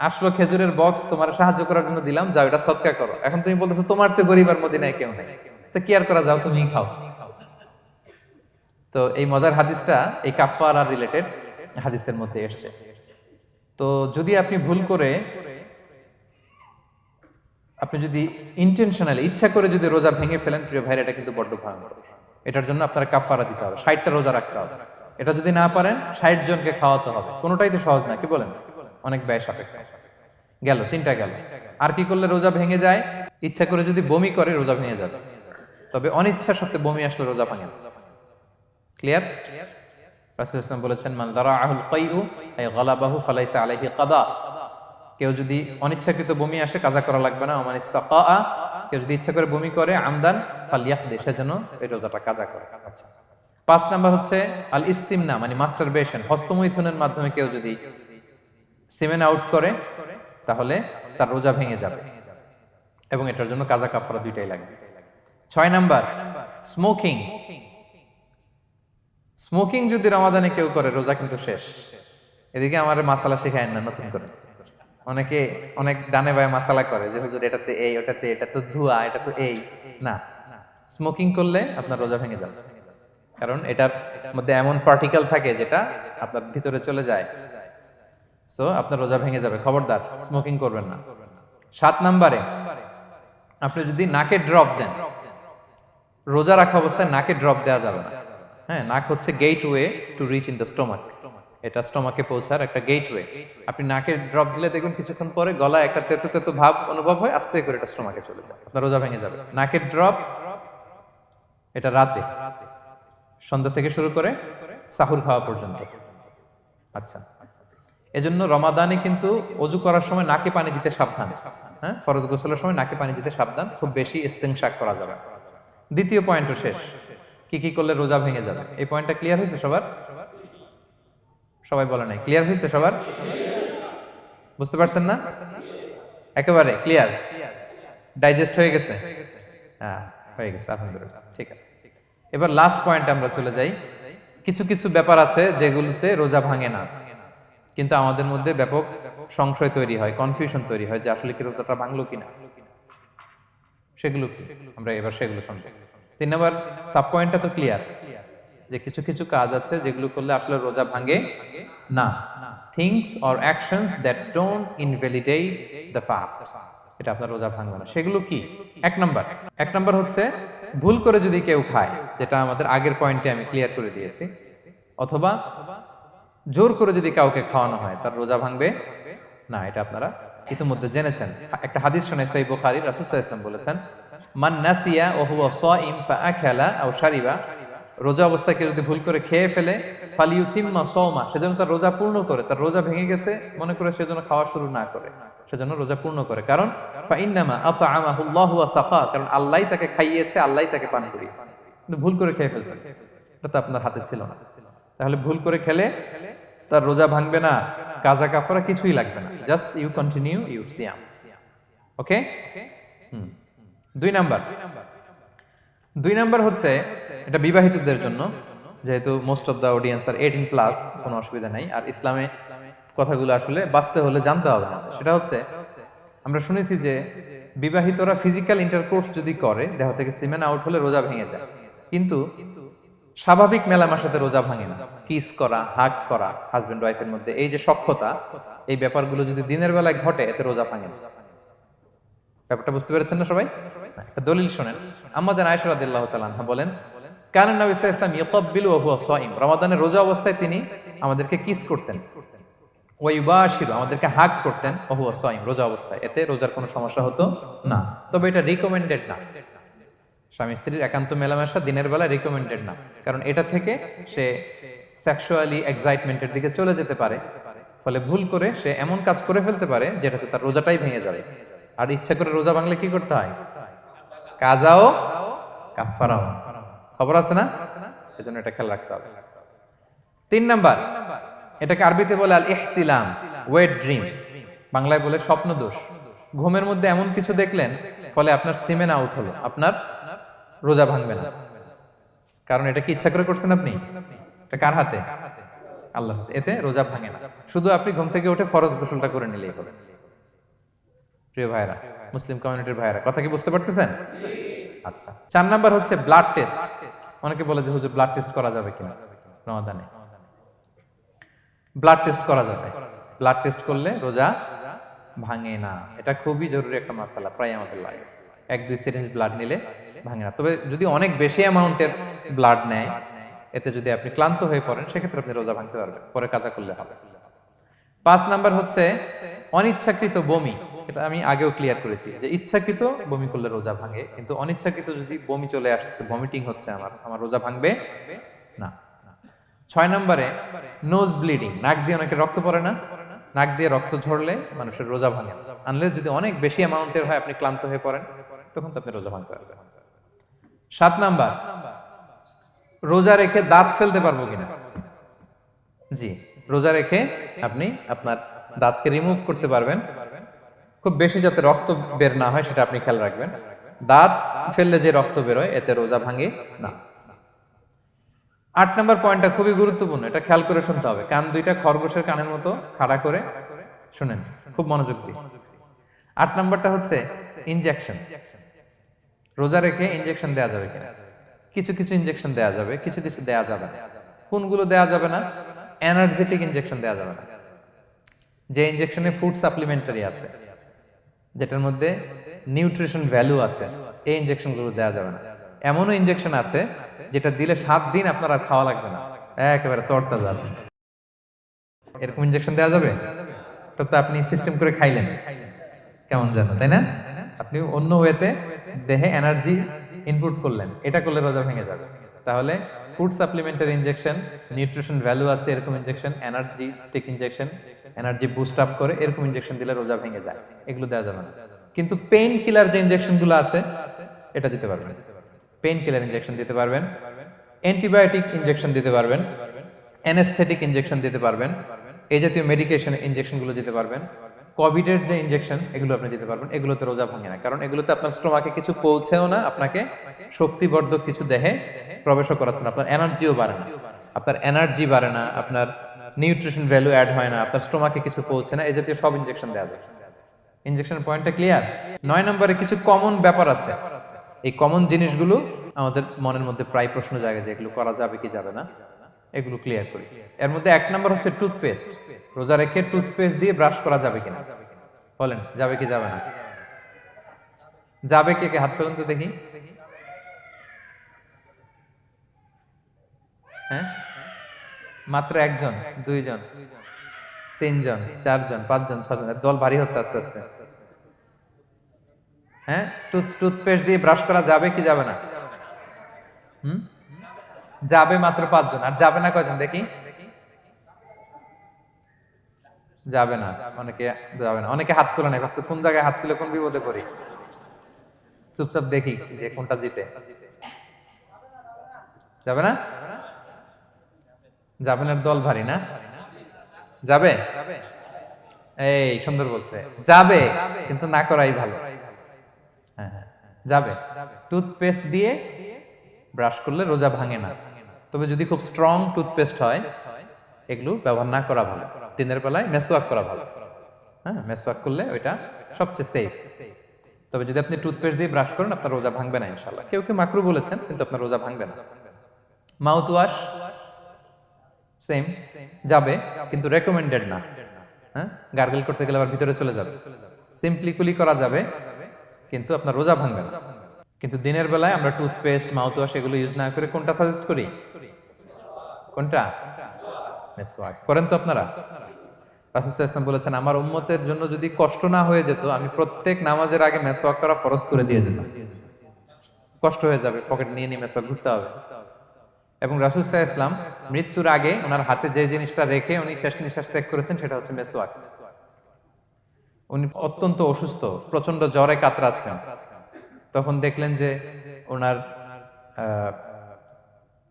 আসলো খেজুরের বক্স তোমার সাহায্য করার জন্য দিলাম, যাও এটা সদকা করো। এখন তুমি বলতেছো তোমার চেয়ে গরিব আর মদিনায় কেউ নেই, তো কি আর করা, যাও তুমি খাও। তো এই মজার হাদিসটা এই কাফারা রিলেটেড হাদিসের মধ্যে এসেছে। তো যদি আপনি ভুল করে, আপনি যদি ইন্টেনশনালি ইচ্ছা করে যদি রোজা ভেঙে ফেলেন, প্রিয় ভাইরা, এটা কিন্তু বড্ড ভয়ঙ্কর। এটার জন্য আপনার কাফারা দিতে হবে, 60টা রোজা রাখতে হবে। এটা যদি না পারেন 60 জনকে খাওয়াতে হবে। কোনোটাই তো সহজ না, কি বলেন? অনেক ব্যয় সাপেক্ষ। গেল 3টা গেল। আর কি করলে রোজা ভেঙে যায়? ইচ্ছা করে যদি বমি করে রোজা ভেঙে যাবে, তবে অনিচ্ছা সত্ত্বে বমি আসলে রোজা ভাঙে না। ক্লিয়ার? রাসূলুল্লাহ সাল্লাল্লাহু আলাইহি ওয়াসাল্লাম বলেছেন মান দারাআহুল কাইউ আই গালাবাহু ফালাইসা আলাইহি কাদা, কেউ যদি অনিচ্ছাকৃত বমি আসে কাজা করা লাগবে না। ওমান ইস্তাকা, কেউ যদি ইচ্ছা করে বমি করে আমদান ফালিয়াখদি, সেজন্য এই রোজাটা কাজা করে। আচ্ছা, 5 নাম্বার হচ্ছে আল ইস্তিমনা মানে মাস্টারবেশন, হস্তমৈথুনের মাধ্যমে কেউ যদি সিমেন আউট করে তাহলে তার রোজা ভেঙে যাবে এবং এটার জন্য কাজা কাফারা দুইটাই লাগবে। 6 নাম্বার স্মোকিং। স্মোকিং যদি রমাদানে কেউ করে রোজা কিন্তু শেষ। এদিকে আমার মাসালা শেখায় না নতুন করে, অনেকে অনেক ডানে বায়ে মাসালা করে যে হুজুর এটাতে এই, ওটাতে এটা তো ধোঁয়া, এটা তো এই না। স্মোকিং করলে আপনার রোজা ভেঙে যাবে, কারণ এটার মধ্যে এমন পার্টিকেল থাকে যেটা আপনার ভিতরে চলে যায়, সো আপনার রোজা ভেঙে যাবে। খবরদার স্মোকিং করবেন না। 7 নাম্বারে আপনি যদি নাকে ড্রপ দেন, রোজা রাখা অবস্থায় নাকে ড্রপ দেওয়া যাবে না। হ্যাঁ, নাক হচ্ছে gateway to reach in the stomach, এটা স্টোমাকে পৌঁছার একটা গেটওয়ে। আপনি নাকে ড্রপ দিলে দেখবেন কিছুক্ষণ পরে গলায় একটা তেতো তেতো ভাব অনুভব হয়, আস্তে করে এটা স্টোমাকে চলে যায়, আপনার রোজা ভেঙে যাবে। নাকের ড্রপ এটা রাতে, সন্ধ্যা থেকে শুরু করে সাহুর খাওয়া পর্যন্ত। আচ্ছা, এজন্য রমাদানে কিন্তু অজু করার সময় নাকে পানি দিতে সাবধান। হ্যাঁ, ফরজ গোসলের সময় নাকে পানি দিতে সাবধান, খুব বেশি ইস্তেনশাক করা যাবে। দ্বিতীয় পয়েন্টও শেষ, কি কি করলে রোজা ভেঙে যাবে। এই পয়েন্টটা ক্লিয়ার হয়েছে সবার? সবাই বলে নাই, ক্লিয়ার হয়েছে সবার? বুঝতে পারছেন না? একেবারে ক্লিয়ার, ডাইজেস্ট হয়ে গেছে? হ্যাঁ, হয়ে গেছে, আলহামদুলিল্লাহ, ঠিক আছে। এবার লাস্ট পয়েন্টে আমরা চলে যাই। কিছু কিছু ব্যাপার আছে যেগুলোতে রোজা ভাঙে না, কিন্তু আমাদের মধ্যে ব্যাপক সংশয় তৈরি হয়, কনফিউশন তৈরি হয় যে আসলে কি রোজাটা ভাঙলো কিনা। সেগুলো কি আমরা এবার সেগুলো শুনবো। 3 নম্বর সাব পয়েন্টটা তো ক্লিয়ার যে কিছু কিছু কাজ আছে যেগুলো করলে আসলে রোজা ভাঙে না। Things or actions that don't invalidate the fast, এটা আপনার রোজা ভাঙবে না। সেগুলো কি? এক নাম্বার হচ্ছে ভুল করে যদি কেউ খায়, যেটা আমাদের আগের পয়েন্টে আমি ক্লিয়ার করে দিয়েছি, অথবা জোর করে যদি কাউকে খাওয়ানো হয় তার রোজা ভাঙবে না, এটা আপনারা ইতিমধ্যে জেনেছেন। একটা হাদিস শুনে সহিহ বুখারী, রাসূল সাল্লাল্লাহু আলাইহি ওয়াসাল্লাম বলেছেন মান নাসিয়া ওয়া হুয়া সাইম ফাআকালা আও শারিবা, রোজা অবস্থায় কেউ যদি ভুল করে খেয়ে ফেলে ফালিউতিম্মা সাওমা, সেজন্য তার রোজা পূর্ণ করে। তার রোজা ভেঙে গেছে মনে করে সেজন্য খাওয়া শুরু না করে, সেজন্য রোজা পূর্ণ করে। কারণ ফাইন্নামা আতআমাহুল্লাহু ওয়া সাকা, কারণ আল্লাহই তাকে খাইয়েছে, আল্লাহই তাকে পান করিয়েছে। কিন্তু ভুল করে খেয়ে ফেলছে, এটা তো আপনার হাতে ছিল না। তাহলে ভুল করে খেলে তার রোজা ভাঙবে না, কাজা কাফারা কিছুই লাগবে না, জাস্ট ইউ কন্টিনিউ ইউর সিয়াম। ওকে। 2 নাম্বার হচ্ছে এটা বিবাহিতদের জন্য, যেহেতু most of the audience are 18+, কোনো অসুবিধা নাই। আর ইসলামে কথাগুলো আসলে বাঁচতে হলে জানতে হবে না। সেটা হচ্ছে আমরা শুনেছি যে বিবাহিতরা ফিজিক্যাল ইন্টারকোর্স যদি করে, দেহ থেকে সিমেন আউট হলে রোজা ভেঙে যায়, কিন্তু স্বাভাবিক মেলামেশার সাথে রোজা ভাঙে না। কিস করা, হাগ করা হাজবেন্ড ওয়াইফের মধ্যে, এই যে সখ্যতা, এই ব্যাপারগুলো যদি দিনের বেলায় ঘটে এতে রোজা ভাঙে না। ব্যাপারটা বুঝতে পেরেছেন না সবাই? একটা দলিল শোনেন। আমাদের আয়েশা রাদিয়াল্লাহু তাআলা আনহা বলেন, কানা নবী সাল্লাল্লাহু আলাইহি ওয়াসাল্লাম ইয়াকাব্বিলু ওয়া হুয়া সাইম, রমাদানের রোজা অবস্থায় তিনি আমাদেরকে কিস করতেন, ওয়া ইউবাশিরু, আমাদেরকে হাগ করতেন, ওয়া হুয়া সাইম, রোজা অবস্থায়। এতে রোজার কোনো সমস্যা হতো না, তবে এটা রিকমেন্ডেড না। স্বামী স্ত্রীর একান্ত মেলামেশা দিনের বেলা রিকমেন্ডেড না, কারণ এটা থেকে সে সেক্সুয়ালি এক্সাইটমেন্টের দিকে চলে যেতে পারে, ফলে ভুল করে সে এমন কাজ করে ফেলতে পারে যেটাতে তার রোজাটাই ভেঙে যাবে। আর ইচ্ছা করে রোজা ভাঙলে কি করতে হয়? কাজাও কাফারাও, খবর আছে না? সেজন্য এটা খেয়াল রাখতে হবে। 3 নাম্বার, এটাকে আরবিতে বলে আল ইহতিলাম, ওয়েট ড্রিম, বাংলায় বলে স্বপ্ন দোষ। ঘুমের মধ্যে এমন কিছু দেখলেন ফলে আপনার সিমেন আউট হলো, আপনার রোজা ভাঙবে না, কারণ এটা কি ইচ্ছা করে করছেন আপনি? এটা কার হাতে? আল্লাহর হাতে। এতে রোজা ভাঙে না, শুধু আপনি ঘুম থেকে উঠে ফরজ গোসলটা করে নিলেই হবে। প্রিয় ভাইরা, মুসলিম কমিউনিটির ভাইরা, কথা কি বুঝতে পারতেছেন? আচ্ছা, 4 নাম্বার হচ্ছে ব্লাড টেস্ট। অনেকে বলে যে হুজুর ব্লাড টেস্ট করা যাবে কিনা রমাদানে? ব্লাড টেস্ট করা যাবে। ব্লাড টেস্ট করলে রোজা ভাঙে না, এটা খুবই জরুরি একটা মাসালা, প্রায় আমাদের লাগে। 1-2 সিরিঞ্জ ব্লাড নিলে ভাঙে না, তবে যদি অনেক বেশি অ্যামাউন্টের ব্লাড নেয়, এতে যদি আপনি ক্লান্ত হয়ে পড়েন সেক্ষেত্রে আপনি রোজা ভাঙতে পারবেন, পরে কাজা করলে হবে। 5 নাম্বার হচ্ছে অনিচ্ছাকৃত বমি। এটা আমি আগেও ক্লিয়ার করেছি যে ইচ্ছাকৃত বমি করলে রোজা ভাঙে, কিন্তু অনিচ্ছাকৃত যদি বমি চলে আসছে, ভমিটিং হচ্ছে, আমার রোজা ভাঙবে না। 6 নম্বরে নোজ ব্লিডিং, নাক দিয়ে অনেকে রক্ত পড়ে না, নাক দিয়ে রক্ত ঝরলে মানুষের রোজা ভাঙে, আনলেস যদি অনেক বেশি অ্যামাউন্টের হয়, আপনি ক্লান্ত হয়ে পড়েন, তখন তো আপনি রোজা ভাঙতে পারবেন। 7 নাম্বার, রোজা রেখে দাঁত ফেলতে পারবো কিনা? জি, রোজা রেখে আপনি আপনার দাঁতকে রিমুভ করতে পারবেন, খুব বেশি যাতে রক্ত বের না হয় সেটা আপনি খেয়াল রাখবেন। দাঁত ফেললে যে রক্ত বেরোয় এতে রোজা ভাঙে না। 8 নম্বর পয়েন্টটা খুবই গুরুত্বপূর্ণ, এটা খেয়াল করে শুনতে হবে। কান দুইটা খরগোশের কানের মতো খাড়া করে শুনেন, খুব মনোযোগ দিয়ে। 8 নম্বরটা হচ্ছে ইনজেকশন। রোজা রেখে ইনজেকশন দেয়া যাবে কিনা? কিছু কিছু ইনজেকশন দেয়া যাবে, কিছু কিছু দেয়া যাবে না। কোনগুলো দেয়া যাবে না? এনার্জেটিক ইনজেকশন দেয়া যাবে না। যে ইনজেকশনে ফুড সাপ্লিমেন্টারি আছে, যেটার মধ্যে নিউট্রিশন ভ্যালু আছে, এই ইনজেকশনগুলো দেয়া যাবে না। এমনও ইনজেকশন আছে যেটা দিলে 7 দিন আপনার আর খাওয়া লাগবে না, একেবারে তরতাজা। এরকম ইনজেকশন দেওয়া যাবে? তো আপনি সিস্টেম করে খাইলেন কেমন জানো, তাই না? আপনি অন্য ওয়েতে দেহে এনার্জি ইনপুট করলেন, এটা করলে রোজা ভেঙে যাবে। তাহলে food supplementary injection, nutrition value আছে এরকম injection, energetic injection, energy boost up করে এরকম ইনজেকশন দিলে রোজা ভেঙে যায়, এগুলো দেওয়া যাবে না। কিন্তু পেইন কিলার যে ইনজেকশনগুলো আছে এটা দিতে পারবেন। পেইন কিলার ইনজেকশন দিতে পারবেন, অ্যান্টিবায়োটিক ইনজেকশন দিতে পারবেন, অ্যানেস্থেটিক ইনজেকশন দিতে পারবেন, এই জাতীয় মেডিকেশন ইনজেকশনগুলো দিতে পারবেন। কোভিডের যে ইনজেকশন এগুলো আপনি দিতে পারবেন, এগুলোতে রোজা ভাঙে না, কারণ এগুলোতে আপনার স্টোমাকে কিছু পৌঁছেও না, আপনাকে শক্তিবর্ধক কিছু দেহে প্রবেশও করাচ্ছে না, আপনার এনার্জিও বাড়ে না, আপনার এনার্জি বাড়ে না, আপনার নিউট্রিশন ভ্যালু অ্যাড হয় না, আপনার স্টোমাকে কিছু পৌঁছে না, এই জাতীয় সব ইনজেকশন দেওয়া যায়। ইনজেকশন পয়েন্টটা ক্লিয়ার? 9 নম্বরে কিছু কমন ব্যাপার আছে, এই কমন জিনিসগুলো আমাদের মনের মধ্যে প্রায় প্রশ্ন জাগে যে এগুলো করা যাবে কি যাবে না, এগুলো ক্লিয়ার করি। এর মধ্যে 1 নম্বর হচ্ছে টুথপেস্ট। রোজা রেখে টুথপেস্ট দিয়ে ব্রাশ করা যাবে কিনা? বলেন, যাবে কি যাবে না? যাবে, কে কে হাত তুলুন তো দেখি। হ্যাঁ, মাত্র 1 জন, 2 জন, 3 জন, 4 জন, 5 জন, 6 জন, দল ভারী হচ্ছে আস্তে আস্তে। হ্যাঁ, টুথপেস্ট দিয়ে ব্রাশ করা যাবে কি যাবে না? যাবে মাত্র 5 জন। আর যাবে না কয়জন দেখি? যাবে না, অনেকে যাবে না, অনেকে হাত তুলে নাই, ভাবছে কোন জায়গায় হাত তুলে কোন বিপদে পড়ি। চুপচাপ দেখি যে কোনটা জিতে। যাবে না? যাবে না, দল ভারী না? যাবে? এই সুন্দর বলছে, যাবে, কিন্তু না করাই ভালো। হ্যাঁ হ্যাঁ, যাবে। টুথপেস্ট দিয়ে ব্রাশ করলে রোজা ভাঙে না, তবে যদি খুব স্ট্রং টুথপেস্ট হয় এগুলো ব্যবহার না করা ভালো। দিনের বেলায় মেসওয়াক করা ভালো। হ্যাঁ, মেসওয়াক করলে ওইটা সবচেয়ে সেফ। তবে যদি আপনি টুথপেস্ট দিয়ে ব্রাশ করেন আপনার রোজা ভাঙবে না ইনশাআল্লাহ। কেউ কেউ মাকরু বলেছেন, কিন্তু আপনার রোজা ভাঙবে না। মাউথ ওয়াশ সেম যাবে, কিন্তু রেকমেন্ডেড না। হ্যাঁ, গার্গল করতে গেলে আবার ভিতরে চলে যাবে। সিম্পলি কুলি করা যাবে, কিন্তু আপনার রোজা ভাঙবে না। কিন্তু দিনের বেলায় আমরা টুথপেস্ট, মাউথ ওয়াশ এগুলো ইউজ না করে কোনটা সাজেস্ট করি? কোনটা? মেসওয়াক করেন তো আপনারা? রাসূল সাল্লাল্লাহু আলাইহি ওয়াসাল্লাম বলেছেন, আমার উম্মতের জন্য যদি কষ্ট না হয়ে যেত, আমি প্রত্যেক নামাজের আগে মেসওয়াক করা ফরজ করে দিয়ে যেতাম। কষ্ট হয়ে যাবে, পকেট নিয়ে নিয়ে মেসওয়াক ঘুরতে হবে। এবং রাসূল সাল্লাল্লাহু আলাইহি ওয়াসাল্লাম মৃত্যুর আগে ওনার হাতে যে জিনিসটা রেখে উনি শেষ নিঃশ্বাস ত্যাগ করেছেন সেটা হচ্ছে মেসওয়াক। উনি অত্যন্ত অসুস্থ, প্রচন্ড জ্বরে কাতরাচ্ছেন। তখন দেখলেন যে ওনার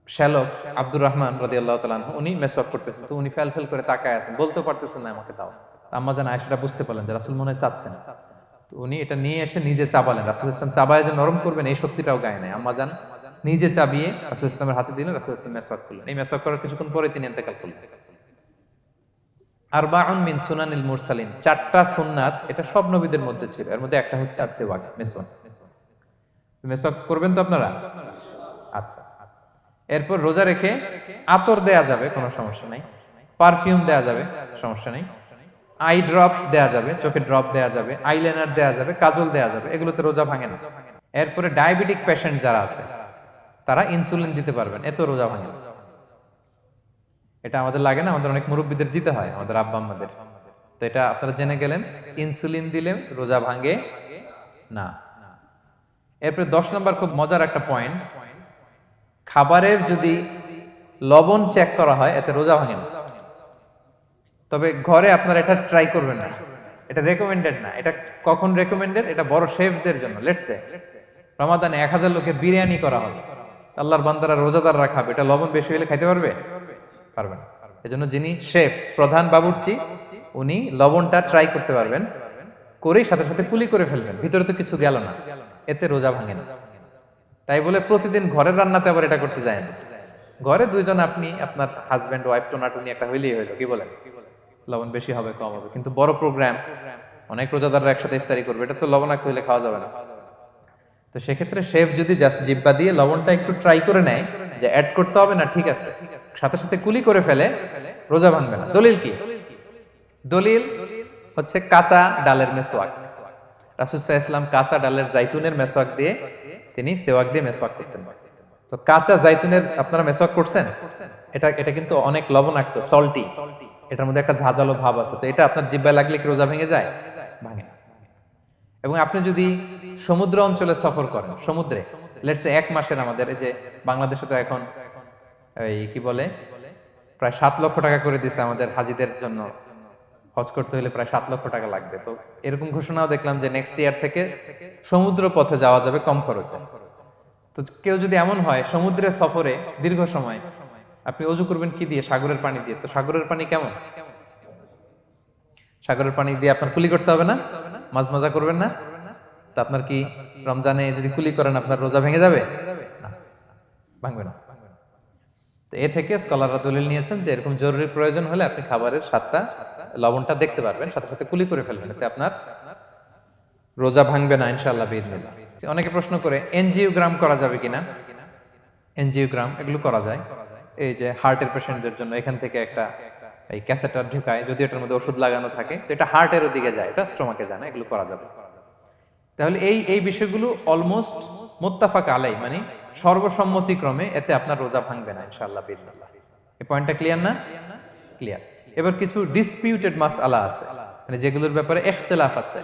শ্যালক আব্দুর রহমান রাদিয়াল্লাহু তাআলা আনহু উনি মেসওয়াক করতেছেন, তো উনি ফেল ফেল করে তাকায় আছেন, বলতে পারতেছেন না আমাকে দাও। আম্মা জান আয়েশা বুঝতে পারলেন যে রাসূল মনে হয় চাচ্ছেন, তো উনি এটা নিয়ে এসে নিজে চাবালেন। রাসূল সাল্লাল্লাহু আলাইহি ওয়াসাল্লাম চাবায় যে নরম করবেন এই শক্তিটাও গায়ে নাই। আম্মা জান নিজে চাবিয়ে রাসূল সাল্লাল্লাহু আলাইহি ওয়াসাল্লামের হাতে দিলেন, রাসূল সাল্লাল্লাহু আলাইহি ওয়াসাল্লাম মেসওয়াক করলেন। এই মেসওয়াক করার কিছুক্ষণ পরে তিনি ইন্তেকাল করলেন। আরবাউন মিন সুনানিল মুরসালিন, চারটা সুন্নাত, এটা সব নবীদের মধ্যে ছিল। এর মধ্যে একটা হচ্ছে আসওয়াক, মেসওয়াক। মেসওয়াক করবেন তো আপনারা? আচ্ছা। এরপর রোজা রেখে আতর দেয়া যাবে, কোনো সমস্যা নাই। পারফিউম দেয়া যাবে, সমস্যা নেই। আই ড্রপ দেয়া যাবে, চোখে ড্রপ দেয়া যাবে, আইলাইনার দেয়া যাবে, কাজল দেয়া যাবে, এগুলোতে রোজা ভাঙে না। এরপরে ডায়াবেটিক পেশেন্ট যারা আছে তারা ইনসুলিন দিতে পারবেন, এত রোজা ভাঙে না। এটা আমাদের লাগে না, আমাদের অনেক মুরব্বীদের দিতে হয়, আমাদের আব্বা আম্মাদের। তো এটা আপনারা জেনে গেলেন, ইনসুলিন দিলে রোজা ভাঙে না। এরপরে 10 নম্বর খুব মজার একটা পয়েন্ট, খাবারের যদি লবণ চেক করা হয় এতে রোজা ভাঙে না। তবে ঘরে আপনারা এটা ট্রাই করবেন না, এটা রেকমেন্ডেড না। এটা কখন রেকমেন্ডেড? এটা বড় শেফদের জন্য। লেটস সে রমাদানে 1000 লোকের বিরিয়ানি করা হবে, আল্লাহর বান্দারা রোজাদাররা খাবে, এটা লবণ বেশি হলে খাইতে পারবে? পারবে না। এজন্য যিনি শেফ, প্রধান বাবুর্চি, উনি লবণটা ট্রাই করতে পারবেন, করেই সাথে সাথে কুলি করে ফেলবেন, ভিতরে তো কিছু গেল না, এতে রোজা ভাঙে না। তাই বলে প্রতিদিন ঘরের রান্নাতে আবার এটা করতে যায় না। ঘরে দুইজন, আপনি আপনার হাজবেন্ড ওয়াইফ টোনাটুনি একটা হইলেই হইলো, কি বলেন? লবণ বেশি হবে কম হবে, কিন্তু বড় প্রোগ্রাম, অনেক রোজাদাররা একসাথে ইফতারি করবে, এটা তো লবণাক্ত হইলে খাওয়া যাবে না। তো সেক্ষেত্রে শেফ যদি জাস্ট জিব্বা দিয়ে লবণটা একটু ট্রাই করে নেয় যে অ্যাড করতে হবে না, ঠিক আছে, সাথে সাথে কুলি করে ফেলে, রোজা ভাঙবে না। দলিল কি? দলিল হচ্ছে কাঁচা ডালের মেসওয়াক। রাসূল সাল্লাল্লাহু আলাইহি ওয়াসাল্লাম কাঁচা ডালের জাইতুনের মেসওয়াক দিয়ে তিনি সেওয়াক দিয়ে মেসওয়াক করতেন। তো কাঁচা জাইতুনের আপনারা মেসওয়াক করছেন? এটা কিন্তু অনেক লবণাক্ত, সল্টি, এটার মধ্যে একটা ঝাঁঝালো ভাব আছে। তো এটা আপনার জিহ্বায় লাগলে কি রোজা ভেঙে যায়? ভাঙে না। এবং আপনি যদি সমুদ্র অঞ্চলে সফর করেন, সমুদ্রে লেটস সে 1 মাসের, আমাদের এই যে বাংলাদেশে তো এখন এই কি বলে প্রায় 7 লক্ষ টাকা করে দিছে আমাদের হাজিদের জন্য, হজ করতে হলে প্রায় 7 লক্ষ টাকা লাগবে। তো এরকম ঘোষণাও দেখলাম যে নেক্সট ইয়ার থেকে সমুদ্র পথে যাওয়া যাবে কম খরচে। তো কেউ যদি এমন হয় সমুদ্রের সফরে দীর্ঘ সময়, আপনি অজু করবেন কি দিয়ে? সাগরের পানি দিয়ে। তো সাগরের পানি কেমন? সাগরের পানি দিয়ে আপনার কুলি করতে হবে না? মাঝ মজা করবেন না? তো আপনার কি রমজানে যদি কুলি করেন আপনার রোজা ভেঙে যাবে? না, ভাঙবে না। তো এ থেকে স্কলাররা দলিল নিয়েছেন যে এরকম জরুরি প্রয়োজন হলে আপনি খাবারের স্বাদটা, লবণটা দেখতে পারবেন, সাথে সাথে কুলি করে ফেলবেন, এতে আপনার রোজা ভাঙবে না ইনশাআল্লাহ বিইذনিল্লাহ। অনেকে প্রশ্ন করে এনজিওগ্রাম করা যাবে কিনা? এনজিওগ্রাম এগুলো করা যায়। এই যে হার্টের পেশেন্টদের জন্য এখান থেকে একটা এই ক্যাথেটার ঢুকায়, যদি এটার মধ্যে ওষুধ লাগানো থাকে, তো এটা হার্টের দিকে যায়, এটা স্টোমাকে যায় না, এগুলো করা যাবে। তাহলে এই বিষয়গুলো অলমোস্ট মুত্তাফাক আলাই, মানে সর্বসম্মতিক্রমে এতে আপনার রোজা ভাঙবে না ইনশাআল্লাহ বিইذনিল্লাহ। এই পয়েন্টটা ক্লিয়ার না? ক্লিয়ার। এবার কিছু ডিসপিউটেড মাসআলা আছে, মানে যেগুলোর ব্যাপারে ইখতিলাফ আছে,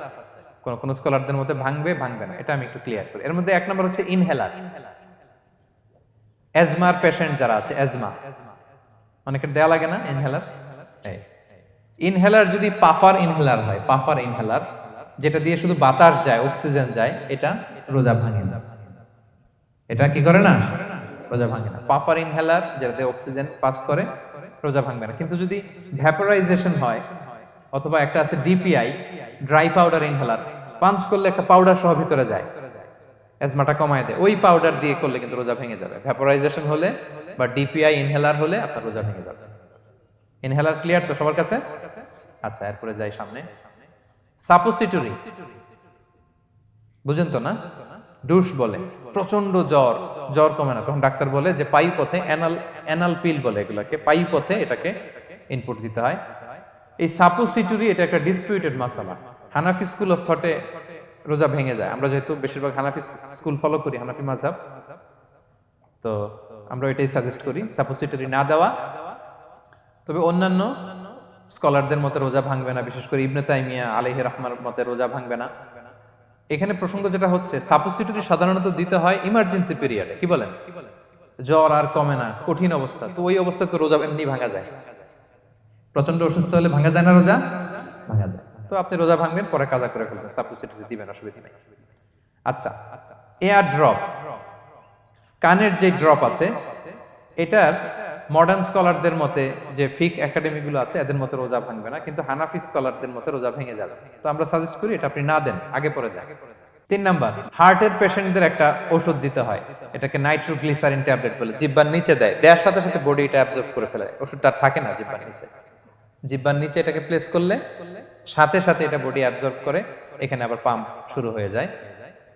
কোন স্কলারদের মধ্যে ভাঙবে ভাঙবে না, এটা আমি একটু ক্লিয়ার করি। এর মধ্যে 1 নম্বর হচ্ছে ইনহেলার। অ্যাজমার পেশেন্ট যারা আছে, অ্যাজমা অনেকের দেয়া লাগে না ইনহেলার। ইনহেলার যদি পাফার ইনহেলার হয়, পাফার ইনহেলার যেটা দিয়ে শুধু বাতাস যায়, অক্সিজেন যায়, এটা রোজা ভাঙে না। এটা কি করে না? রোজা ভাঙে না। পাফার ইনহেলার যেটা দিয়ে অক্সিজেন পাস করে, রোজা ভাঙবে না। কিন্তু যদি ভ্যাপোরাইজেশন হয়, অথবা একটা আছে DPI, dry powder inhaler, punch করলে একটা পাউডার সহ ভিতরে যায়, অ্যাজমাটা কমায় দেয়, ওই পাউডার দিয়ে করলে কিন্তু রোজা ভেঙে যাবে। ভ্যাপোরাইজেশন হলে বা ডিপিআই ইনহেলার হলে আপনার রোজা ভেঙে যাবে। ইনহেলার ক্লিয়ার তো সবার কাছে? আচ্ছা, এরপরে যাই সামনে। সাপোসিটরি বুঝেন তো না? ডুশ বলে, প্রচন্ড জ্বর, জ্বর কমে না, তখন ডাক্তার বলে যে পায়ু পথে অ্যানাল পিল বলে এগুলোকে, পায়ু পথে এটাকে ইনপুট দিতে হয়। এই সাপোসিটরি এটা একটা ডিসপিউটেড মাসালা। হানাফি স্কুল অফ থটে রোজা ভেঙে যায়। আমরা যেহেতু বেশিরভাগ হানাফি স্কুল ফলো করি, হানাফি মাযহাব, তো আমরা এটাই সাজেস্ট করি সাপোসিটরি না দেওয়া। তবে অন্যান্য স্কলারদের মতে রোজা ভাঙবে না, বিশেষ করে ইবনে তাইমিয়া আলাইহি রাহমার মতে রোজা ভাঙবে না। এখানে প্রসঙ্গ যেটা হচ্ছে, সাপোসিটরি সাধারণত দিতে হয় ইমার্জেন্সি পিরিয়ডে, কি বলেন, জ্বর আর কমে না, কঠিন অবস্থা, তো ওই অবস্থায় তো রোজা এমনি ভাঙা যায়। প্রচন্ড অসুস্থ হলে ভাঙা যায় না রোজা? ভাঙা যায়। তো আপনি রোজা ভাঙবেন, পরে কাজা করে ফেলবেন, সাপোসিটরি দিবেন, অসুবিধা নেই। আচ্ছা, এয়ার ড্রপ, কানের যে ড্রপ আছে, এটার মডার্ন স্কলারদের মতে, যে ফিক একাডেমি গুলো আছে এদের মতে রোজা ভাঙবে না, কিন্তু হানাফি স্কলারদের মতে রোজা ভেঙে যাবে। তো আমরা সাজেস্ট করি এটা আপনি না দেন, আগে পরে দেন। 3 নাম্বার, হার্টের পেশেন্টদের একটা ওষুধ দিতে হয়, এটাকে নাইট্রোগ্লিসারিন ট্যাবলেট বলে, জিহ্বার নিচে দেয়, দেওয়ার সাথে সাথে বডি এটা অ্যাবজর্ব করে ফেলে, ওষুধটা আর থাকে না জিহ্বার নিচে। জিহ্বার নিচে এটাকে প্লেস করলে সাথে সাথে এটা বডি অ্যাবজর্ব করে, এখানে আবার পাম্প শুরু হয়ে যায়।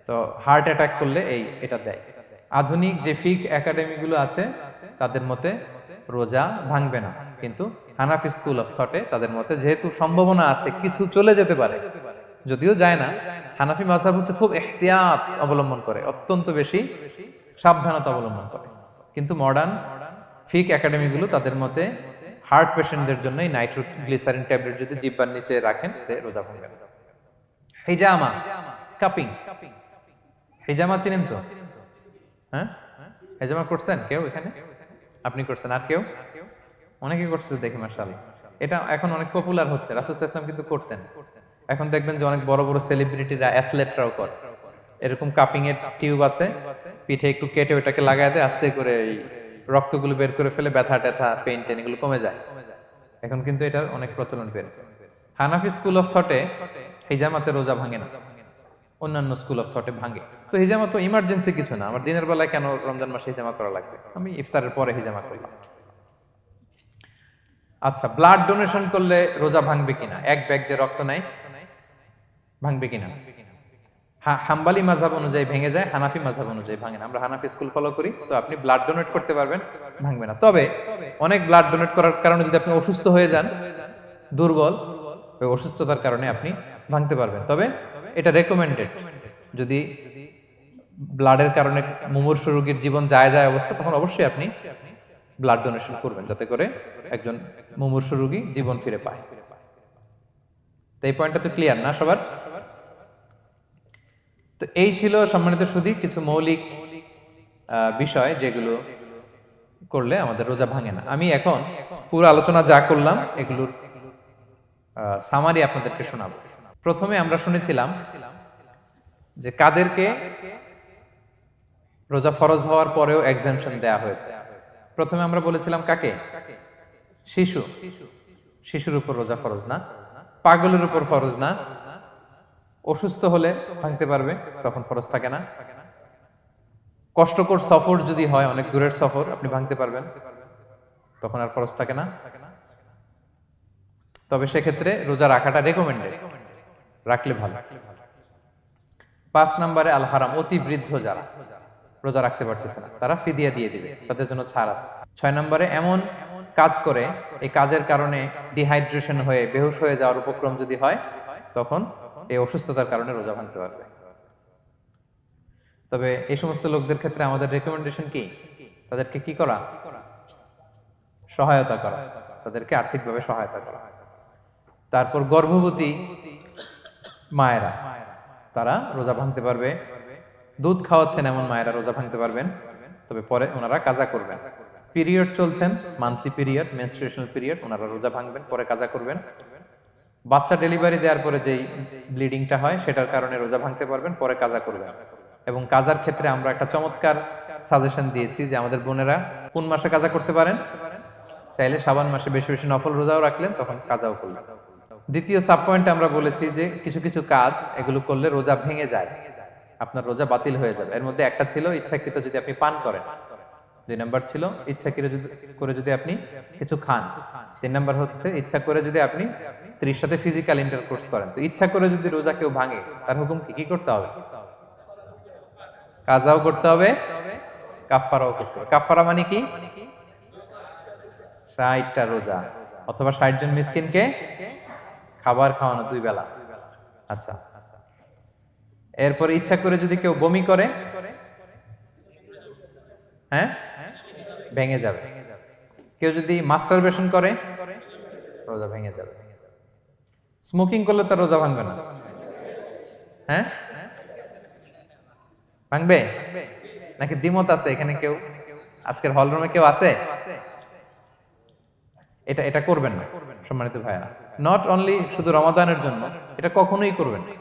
তো হার্ট অ্যাটাক করলে এটা দেয়। আধুনিক যে ফিক একাডেমি গুলো আছে তাদের মতে রোজা ভাঙবে না, কিন্তু হানাফি স্কুল অফ থটে তাদের মতে যেহেতু সম্ভাবনা আছে কিছু চলে যেতে পারে, যদিও যায় না, হানাফি মাযহাব হচ্ছে খুব ইহতিয়াত অবলম্বন করে, অত্যন্ত বেশি সাবধানতা অবলম্বন করে। কিন্তু মডার্ন ফিক একাডেমি গুলো তাদের মতে হার্ট পেশেন্টদের জন্য এই নাইট্রোগ্লিসারিন ট্যাবলেট যদি জিহ্বার নিচে রাখেন রোজা ভাঙবে না। হিজামা, কাপিং, হিজামা চিনেন তো? হ্যাঁ, হিজামা করছেন কেউ এখানে? আপনি করছেন, আর কেউ? অনেকে করছে দেখি, মাশাআল্লাহ। এটা এখন অনেক পপুলার হচ্ছে, রাসূল সাল্লাল্লাহু আলাইহি ওয়াসাল্লাম কিন্তু করতেন। এখন দেখবেন যে অনেক বড় বড় সেলিব্রিটিরা, অ্যাথলেটরাও করে। এরকম কাপিং এর টিউব আছে, পিঠে একটু কেটে ওটাকে লাগায় দেয়, আস্তে করে এই রক্তগুলো বের করে ফেলে, ব্যথা ট্যাথা, পেইন টেন এগুলো কমে যায়। এখন কিন্তু এটার অনেক প্রচলন পেয়েছে। হানাফি স্কুল অফ থটে হিজামাতে রোজা ভাঙে না, অন্যান্য স্কুল অফ থটে ভাঙে। তো হিজামা তো ইমার্জেন্সি কিছু না, আমার দিনের বেলায় কেন রমজান মাসে হিজামা করা লাগবে, আমি ইফতারের পরে হিজামা করলাম। আচ্ছা, ব্লাড ডোনেশন করলে রোজা ভাঙবে কিনা, এক ব্যাগ যে রক্ত নাই, ভাঙবে কিনা? হাম্বালি মাযহাব অনুযায়ী ভেঙে যায়, হানাফি মাযহাব অনুযায়ী ভাঙে না। আমরা হানাফি স্কুল ফলো করি, সো আপনি ব্লাড ডোনেট করতে পারবেন, ভাঙবে না। তবে অনেক ব্লাড ডোনেট করার কারণে যদি আপনি অসুস্থ হয়ে যান, দুর্বল, ওই অসুস্থতার কারণে আপনি ভাঙতে পারবেন। তবে এটা রেকমেন্ডেড, যদি ব্লাডের কারণে মুমূর্ষু রোগীর জীবন যায় অবস্থা, তখন অবশ্যই আপনি ব্লাড ডোনেশন করবেন, যাতে করে একজন মুমূর্ষু রোগী জীবন ফিরে পায়। তো এই পয়েন্টটা তো ক্লিয়ার না সবার? তো এই ছিল সম্মানিত সুধী কিছু মৌলিক বিষয় যেগুলো করলে আমাদের রোজা ভাঙে না। আমি এখন পুরো আলোচনা যা করলাম এগুলোর সামারি আপনাদেরকে শোনাবো। প্রথমে আমরা শুনেছিলাম যে কাদেরকে রোজা ফরজ হওয়ার পরেও এক্সাম্পশন দেয়া হয়েছে। প্রথমে আমরা বলেছিলাম কাকে? শিশু, শিশুর উপর রোজা ফরজ না, পাগলের উপর ফরজ না, অসুস্থ হলে ভাঙতে পারবে, তখন ফরজ থাকে না, কষ্টকর সফর যদি হয়, অনেক দূরের সফর, আপনি ভাঙতে পারবেন, তখন আর ফরজ থাকে না। তবে সেক্ষেত্রে রোজা রাখাটা রেকমেন্ডেড, রাখলে ভালো। 5 নম্বরে আল হারাম, অতি বৃদ্ধ যারা রোজা রাখতে পারতেছে না তারা ফিদিয়া দিয়ে দিবে, তাদের জন্য ছাড় আছে। 6 নম্বরে এমন কাজ করে, এই কাজের কারণে ডিহাইড্রেশন হয়ে বেহুশ হয়ে যাওয়ার উপক্রম যদি হয়, তখন এই অসুস্থতার কারণে রোজা ভাঙতে পারবে। তবে এই সমস্ত লোকদের ক্ষেত্রে আমাদের রেকমেন্ডেশন কি? তাদেরকে কি করা? সহায়তা করা, তাদেরকে আর্থিকভাবে সহায়তা করা। তারপর গর্ভবতী মায়েরা, তারা রোজা ভাঙতে পারবে। দুধ খাওয়াচ্ছেন এমন মায়েরা রোজা ভাঙতে পারবেন, তবে পরে ওনারা কাজা করবেন। পিরিয়ড চলছেন, মান্থলি পিরিয়ড, মেনস্ট্রুয়েশনাল পিরিয়ড, ওনারা রোজা ভাঙবেন, পরে কাজা করবেন। বাচ্চা ডেলিভারি দেওয়ার পরে যেই ব্লিডিংটা হয় সেটার কারণে রোজা ভাঙতে পারবেন, পরে কাজা করবেন। এবং কাজার ক্ষেত্রে আমরা একটা চমৎকার সাজেশন দিয়েছি যে আমাদের বোনেরা কোন মাসে কাজা করতে পারেন, চাইলে শাবান মাসে বেশি বেশি নফল রোজাও রাখলেন, তখন কাজাও করলেন। দ্বিতীয় সাব পয়েন্টে আমরা বলেছি যে কিছু কিছু কাজ এগুলো করলে রোজা ভেঙে যায়, আপনার রোজা বাতিল হয়ে যাবে। এর মধ্যে একটা ছিল ইচ্ছাকৃত যদি আপনি পান করেন, 2 নাম্বার ছিল ইচ্ছাকৃত করে যদি আপনি কিছু খান, 3 নাম্বার হচ্ছে ইচ্ছা করে যদি আপনি স্ত্রীর সাথে ফিজিক্যাল ইন্টারকোর্স করেন। তো ইচ্ছা করে যদি রোজা কেউ ভাঙে, তার হুকুম কি করতে হবে? কাজাও করতে হবে, কাফফারাও করতে হবে। কাফফারা মানে কি? 60টা রোজা অথবা 60 জন মিসকিনকে খাবার খাওয়ানো 2 বেলা। আচ্ছা, এরপরে ইচ্ছা করে যদি কেউ বমি করে, হ্যাঁ, ভেঙে যাবে। কেউ যদি মাস্টারবেশন করে, রোজা ভেঙে যাবে। স্মোকিং করলে তার রোজা ভাঙবে না, হ্যাঁ, ভাঙবে নাকি দ্বিমত আছে এখানে? কেউ আজকের হল রুমে কেউ আছে? এটা এটা করবেন না সম্মানিত ভাইয়া। নট অনলি শুধু রমাদানের জন্য, এটা কখনোই করবেন না।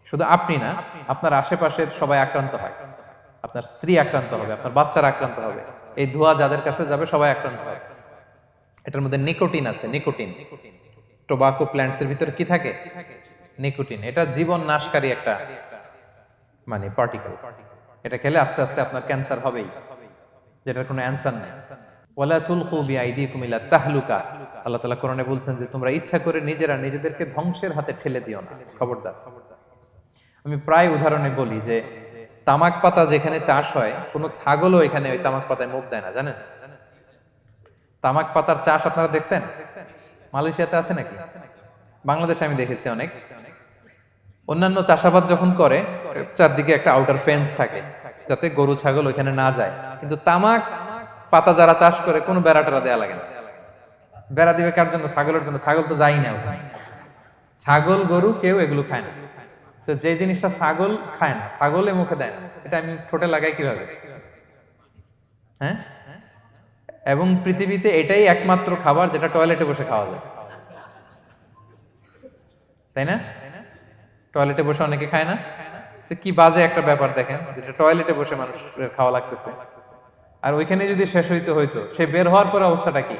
শুধু আপনি না, আপনার আশেপাশের সবাই আক্রান্ত হয়। আপনার স্ত্রী আক্রান্ত হবে, আপনার বাচ্চারা আক্রান্ত হবে, এই ধোঁয়া যাদের কাছে যাবে সবাই আক্রান্ত হবে। এটার মধ্যে নিকোটিন আছে, নিকোটিন। টোবাকো প্ল্যান্টসের ভিতরে কি থাকে? নিকোটিন। এটা জীবন নাশকারী একটা মানে পার্টিকেল। এটা খেলে আস্তে আস্তে আপনার ক্যান্সার হবেই, যেটার কোনো অ্যান্সার নেই। ওয়ালা তুলকু বিআইদিকুম ইলা তাহলুকা, আল্লাহ তাআলা কোরআনে বলছেন যে তোমরা ইচ্ছা করে নিজেরা নিজেদেরকে ধ্বংসের হাতে ঠেলে দিও না, খবরদার। আমি প্রায় উদাহরণে বলি যে তামাক পাতা যেখানে চাষ হয়, কোনো ছাগলও এখানে ওই তামাক পাতায় মুখ দেয় না, জানেন? তামাক পাতার চাষ আপনারা দেখছেন? মালয়েশিয়াতে আছে নাকি? বাংলাদেশে আমি দেখেছি অনেক। অন্যান্য চাষাবাদ যখন করে, চারদিকে একটা আউটার ফেন্স থাকে যাতে গরু ছাগল ওইখানে না যায়, কিন্তু তামাক পাতা যারা চাষ করে কোনো বেড়া টেরা দেয়া লাগে না। বেড়া দিবে কার জন্য? ছাগলের জন্য। ছাগল তো যাই না ওখানে। ছাগল গরু কেউ এগুলো খায় না। তো যে জিনিসটা ছাগল খায় না, ছাগলে মুখে দেয় না, এটা আমি ঠোঁটে লাগাই কিভাবে? হ্যাঁ, এবং পৃথিবীতে এটাই একমাত্র খাবার যেটা টয়লেটে বসে খাওয়া যায়, তাই না? টয়লেটে বসে অনেকে খায় না। তো কি বাজে একটা ব্যাপার দেখেন, যেটা টয়লেটে বসে মানুষের খাওয়া লাগতেছে, আর ওইখানে যদি শেষ হইতো সে বের হওয়ার পরে অবস্থাটা কি?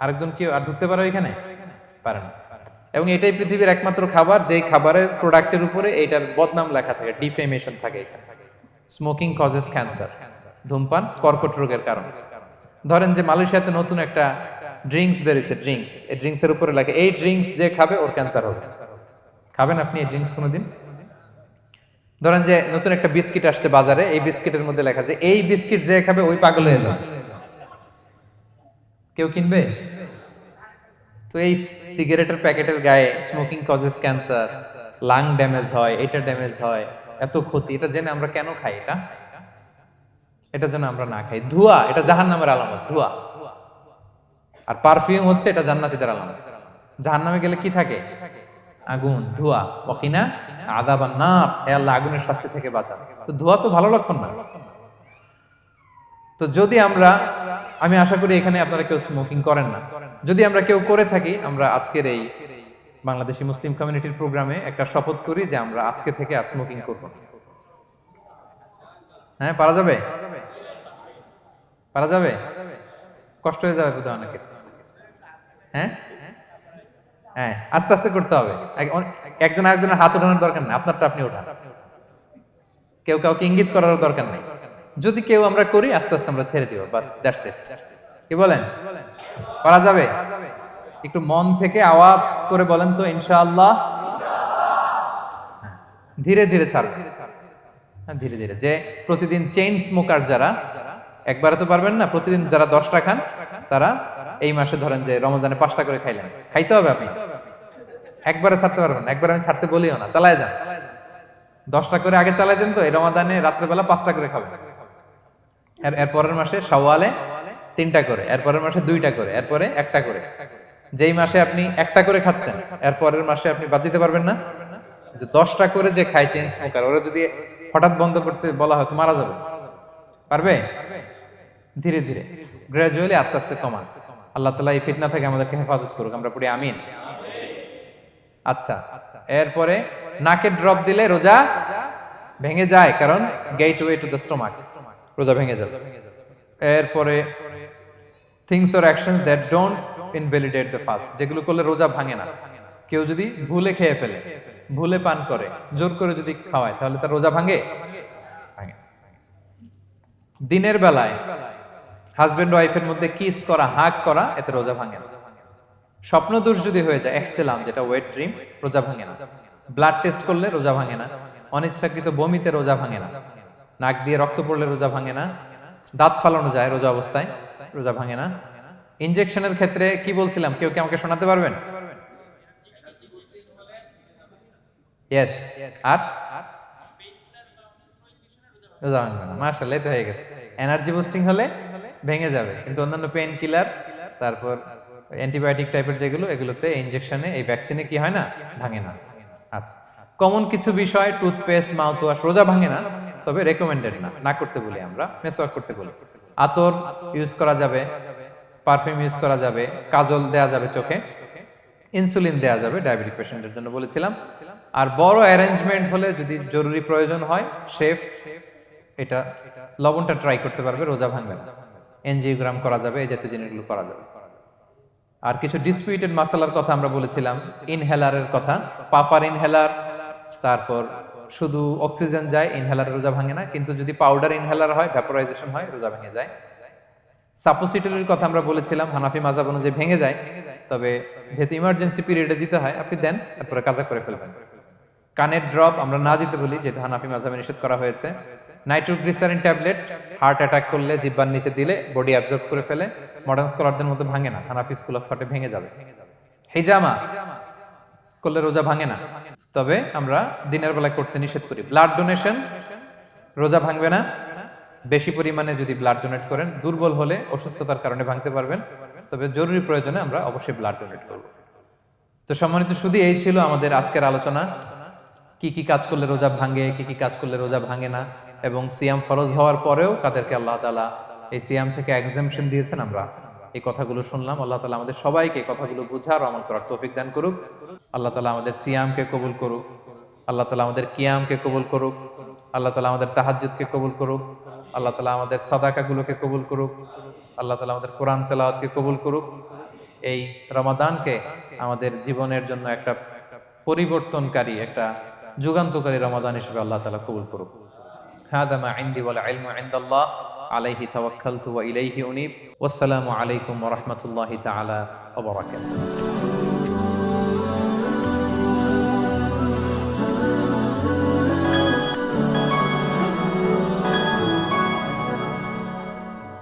আরেকজন কি আর ঢুকতে পারে ওইখানে? পারে না। এবং এটাই পৃথিবীর একমাত্র খাবার যেই খাবারের প্রোডাক্টের উপরে এইটার বদনাম লেখা থাকে, ডিফেমেশন থাকে। স্মোকিং কজেস ক্যান্সার, ধূমপান কর্কট রোগের কারণ। ধরেন যে মালয়েশিয়াতে নতুন একটা ড্রিঙ্কস বেরিয়েছে, ড্রিঙ্কস, এই ড্রিঙ্কসের উপরে লেখে এই ড্রিঙ্কস যে খাবে ওর ক্যান্সার হবে। খাবেন আপনি এই ড্রিঙ্কস কোনোদিন? ধরেন যে নতুন একটা বিস্কিট আসছে বাজারে, এই বিস্কিটের মধ্যে লেখা যে এই বিস্কিট যে খাবে ওই পাগল হয়ে যাবে। কেউ কিনবে? তো এই সিগারেটের প্যাকেটের গায়ে smoking causes cancer, lung damage হয়, এটা ড্যামেজ হয়, এত ক্ষতি, এটা জেনে আমরা কেন খাই? এটা যেন আমরা না খাই। ধোঁয়া, এটা জাহান্নামের আলামত, ধোঁয়া। আর পারফিউম হচ্ছে এটা জান্নাতীদের আলামত। জাহান্নামে গেলে কি থাকে? আগুন, ধোঁয়া। ওয়াকিনা আযাবান নার, হে আল্লাহ আগুনের শাস্তি থেকে বাঁচান। তো ধোঁয়া তো ভালো লক্ষণ না। তো যদি আমরা, আমি আশা করি এখানে আপনারা কেউ স্মোকিং করেন না, যদি আমরা কেউ করে থাকি, আমরা আজকের এই বাংলাদেশি মুসলিম কমিউনিটির প্রোগ্রামে একটা শপথ করি যে আমরা আজকে থেকে আর স্মোকিং করব না। হ্যাঁ, পারা যাবে? পারা যাবে? কষ্ট হয়ে যাবে বোধহয় অনেকের। হ্যাঁ হ্যাঁ, আস্তে আস্তে করতে হবে। একজন আরেকজনের হাত ওঠানোর দরকার নেই, আপনারটা আপনি ওঠান। কেউ কাউকে ইঙ্গিত করার দরকার নেই। যদি কেউ আমরা করি, আস্তে আস্তে আমরা ছেড়ে দিব, বাস, দ্যাটস ইট। কি বলেন? পারা যাবে? একটু মন থেকে আওয়াজ করে বলেন তো, ইনশাআল্লাহ। ধীরে ধীরে ছাড়বেন, ধীরে ধীরে। যে প্রতিদিন চেইন স্মোকার যারা, একবারে তো পারবেন না, প্রতিদিন যারা 10টা খান, তারা এই মাসে ধরেন যে রমজানে 5টা করে খাইলেন, খাইতে হবে আপনি। একবারে ছাড়তে পারবেন না, একবারে আমি ছাড়তে বলিও না, চালায় যান। 10টা করে আগে চালাই দেন, তো এই রমাদানে রাত্রেবেলা 5টা করে খাবেন। এর পরের মাসে শাওয়ালে 3টা করে, এর পরের মাসে 2টা করে, এরপরে 1টা করে। যেই মাসে আপনি 1টা করে খাচ্ছেন, এর পরের মাসে আপনি বাদ দিতে পারবেন না। যে 10টা করে যে খায় চেইন স্মোকার, ওরা যদি হঠাৎ বন্ধ করতে বলা হয় তো মারা যাবে। পারবে? ধীরে ধীরে, গ্রাজুয়ালি, আস্তে আস্তে কমান। আল্লাহ তাআলা এই ফিতনা থেকে আমাদেরকে হেফাজত করুক, আমরা পড়ি আমিন। আচ্ছা, এরপরে নাকে ড্রপ দিলে রোজা ভেঙে যায়, কারণ গেটওয়ে টু দ্য স্টোমাক, রোজা ভেঙে যাবে। এরপরে things or actions that don't invalidate the fast, যেগুলো করলে রোজা ভাঙে না। কেউ যদি ভুলে খেয়ে ফেলে, ভুলে পান করে, জোর করে যদি খাওয়ায়, তাহলে তার রোজা ভাঙে? ভাঙে। দিনের বেলায় হাজবেন্ড ওয়াইফের মধ্যে কিস করা, হাগ করা, এতে রোজা ভাঙে না। স্বপ্ন দোষ যদি হয়ে যায়, ইহতিলাম, যেটা ওয়েট ড্রিম, রোজা ভাঙে না। ব্লাড টেস্ট করলে রোজা ভাঙে না। অনিচ্ছাকৃত বমিতে রোজা ভাঙে না। নাক দিয়ে রক্ত পড়লে রোজা ভাঙে না, দাঁত ফালানো যায় রোজা অবস্থায়, রোজা ভাঙে না। ইনজেকশনের ক্ষেত্রে কি বলছিলাম, কেউ কি আমাকে শোনাতে পারবেন? ইয়েস, আর রোজা ভাঙবে না। মাশাআল্লাহ, এই তো হয়ে গেছে। এনার্জি বুস্টিং হলে ভেঙে যাবে, কিন্তু অন্যান্য পেইন কিলার, তারপর অ্যান্টিবায়োটিক টাইপের যেগুলো, এগুলোতে ইনজেকশনে, এই ভ্যাকসিনে কি হয় না, ভাঙে না। আচ্ছা, কমন কিছু বিষয়, টুথপেস্ট, মাউথ ওয়াশ রোজা ভাঙে না, তবে রেকমেন্ডেড না, না করতে বলি আমরা। মেসওয়াক করতে বলি, আতর ইউজ করা যাবে, পারফিউম ইউজ করা যাবে, কাজল দেয়া যাবে চোখে, ইনসুলিন দেয়া যাবে ডায়াবেটিক পেশেন্টের জন্য বলেছিলাম। আর বড় অ্যারেঞ্জমেন্ট হলে যদি জরুরি প্রয়োজন হয়, শেফ এটা লবণটা ট্রাই করতে পারবে, রোজা ভাঙবে না। এনজিওগ্রাম করা যাবে, এই জাতীয় জিনিসগুলো করা যাবে। আর কিছু ডিসপিউটেড মাসালার কথা আমরা বলেছিলাম, ইনহেলারের কথা, পাফার ইনহেলার, তারপর শুধু অক্সিজেন যায়, ইনহেলারে রোজা ভাঙে না, কিন্তু যদি পাউডার ইনহেলার হয়, ভ্যাপোরাইজেশন হয়, রোজা ভেঙে যায়। সাপোসিটরির কথা আমরা বলেছিলাম, হানাফি মাযহাব অনুযায়ী ভেঙে যায়, তবে যেহেতু ইমার্জেন্সি পিরিয়ডে দিতে হয়, আপনি দেন, তারপরে কাজা করে ফেলবেন। কানের ড্রপ আমরা না দিতে বলি, যেহেতু হানাফি মাযহাবে নিষেধ করা হয়েছে। নাইট্রোগ্লিসারিন ট্যাবলেট হার্ট অ্যাটাক করলে জিহ্বার নিচে দিলে বডি অ্যাবজর্ব করে ফেলে, মডার্ন স্কলারদের মতো ভাঙে না, হানাফি স্কুল অফ থটে ভেঙে যাবে। হিজামা করলে রোজা ভাঙে না, তবে আমরা দিনের বেলায় করতে নিষেধ করি। ব্লাড ডোনেশন রোজা ভাঙবে না, বেশি পরিমাণে যদি ব্লাড ডোনেট করেন, দুর্বল হলে অসুস্থতার কারণে ভাঙতে পারবেন, তবে জরুরি প্রয়োজনে আমরা অবশ্যই ব্লাড ডোনেট করব। তো সম্মানিত শুধু এই ছিল আমাদের আজকের আলোচনা, কি কি কাজ করলে রোজা ভাঙে, কি কি কাজ করলে রোজা ভাঙে না, এবং সিয়াম ফরজ হওয়ার পরেও কাদেরকে আল্লাহ তাআলা এই সিয়াম থেকে এক্সাম্পশন দিয়েছেন, আমরা এই কথাগুলো শুনলাম। আল্লাহ তাআলা আমাদের সবাইকে কথাগুলো বুঝার ও আমল করার তৌফিক দান করুক। আল্লাহ তাআলা আমাদের সিয়ামকে কবুল করুক, আল্লাহ তাআলা আমাদের কিয়ামকে কবুল করুক, আল্লাহ তাআলা আমাদের তাহাজ্জুদকে কবুল করুক, আল্লাহ তাআলা আমাদের সাদাকাগুলোকে কবুল করুক, আল্লাহ তাআলা আমাদের কোরআন তেলাওয়াতকে কবুল করুক। এই রমাদানকে আমাদের জীবনের জন্য একটা পরিবর্তনকারী, একটা যুগান্তকারী রমাদান হিসেবে আল্লাহ তাআলা কবুল করুক। হাদা মা ইনদি ওয়াল ইলমু ইনদাল্লাহ আলাইহি তাওয়াক্কালতু ওয়া ইলাইহি উনীব। ওয়াসসালামু আলাইকুম ওয়া রাহমাতুল্লাহি তাআলা ওয়া বারাকাতুহু।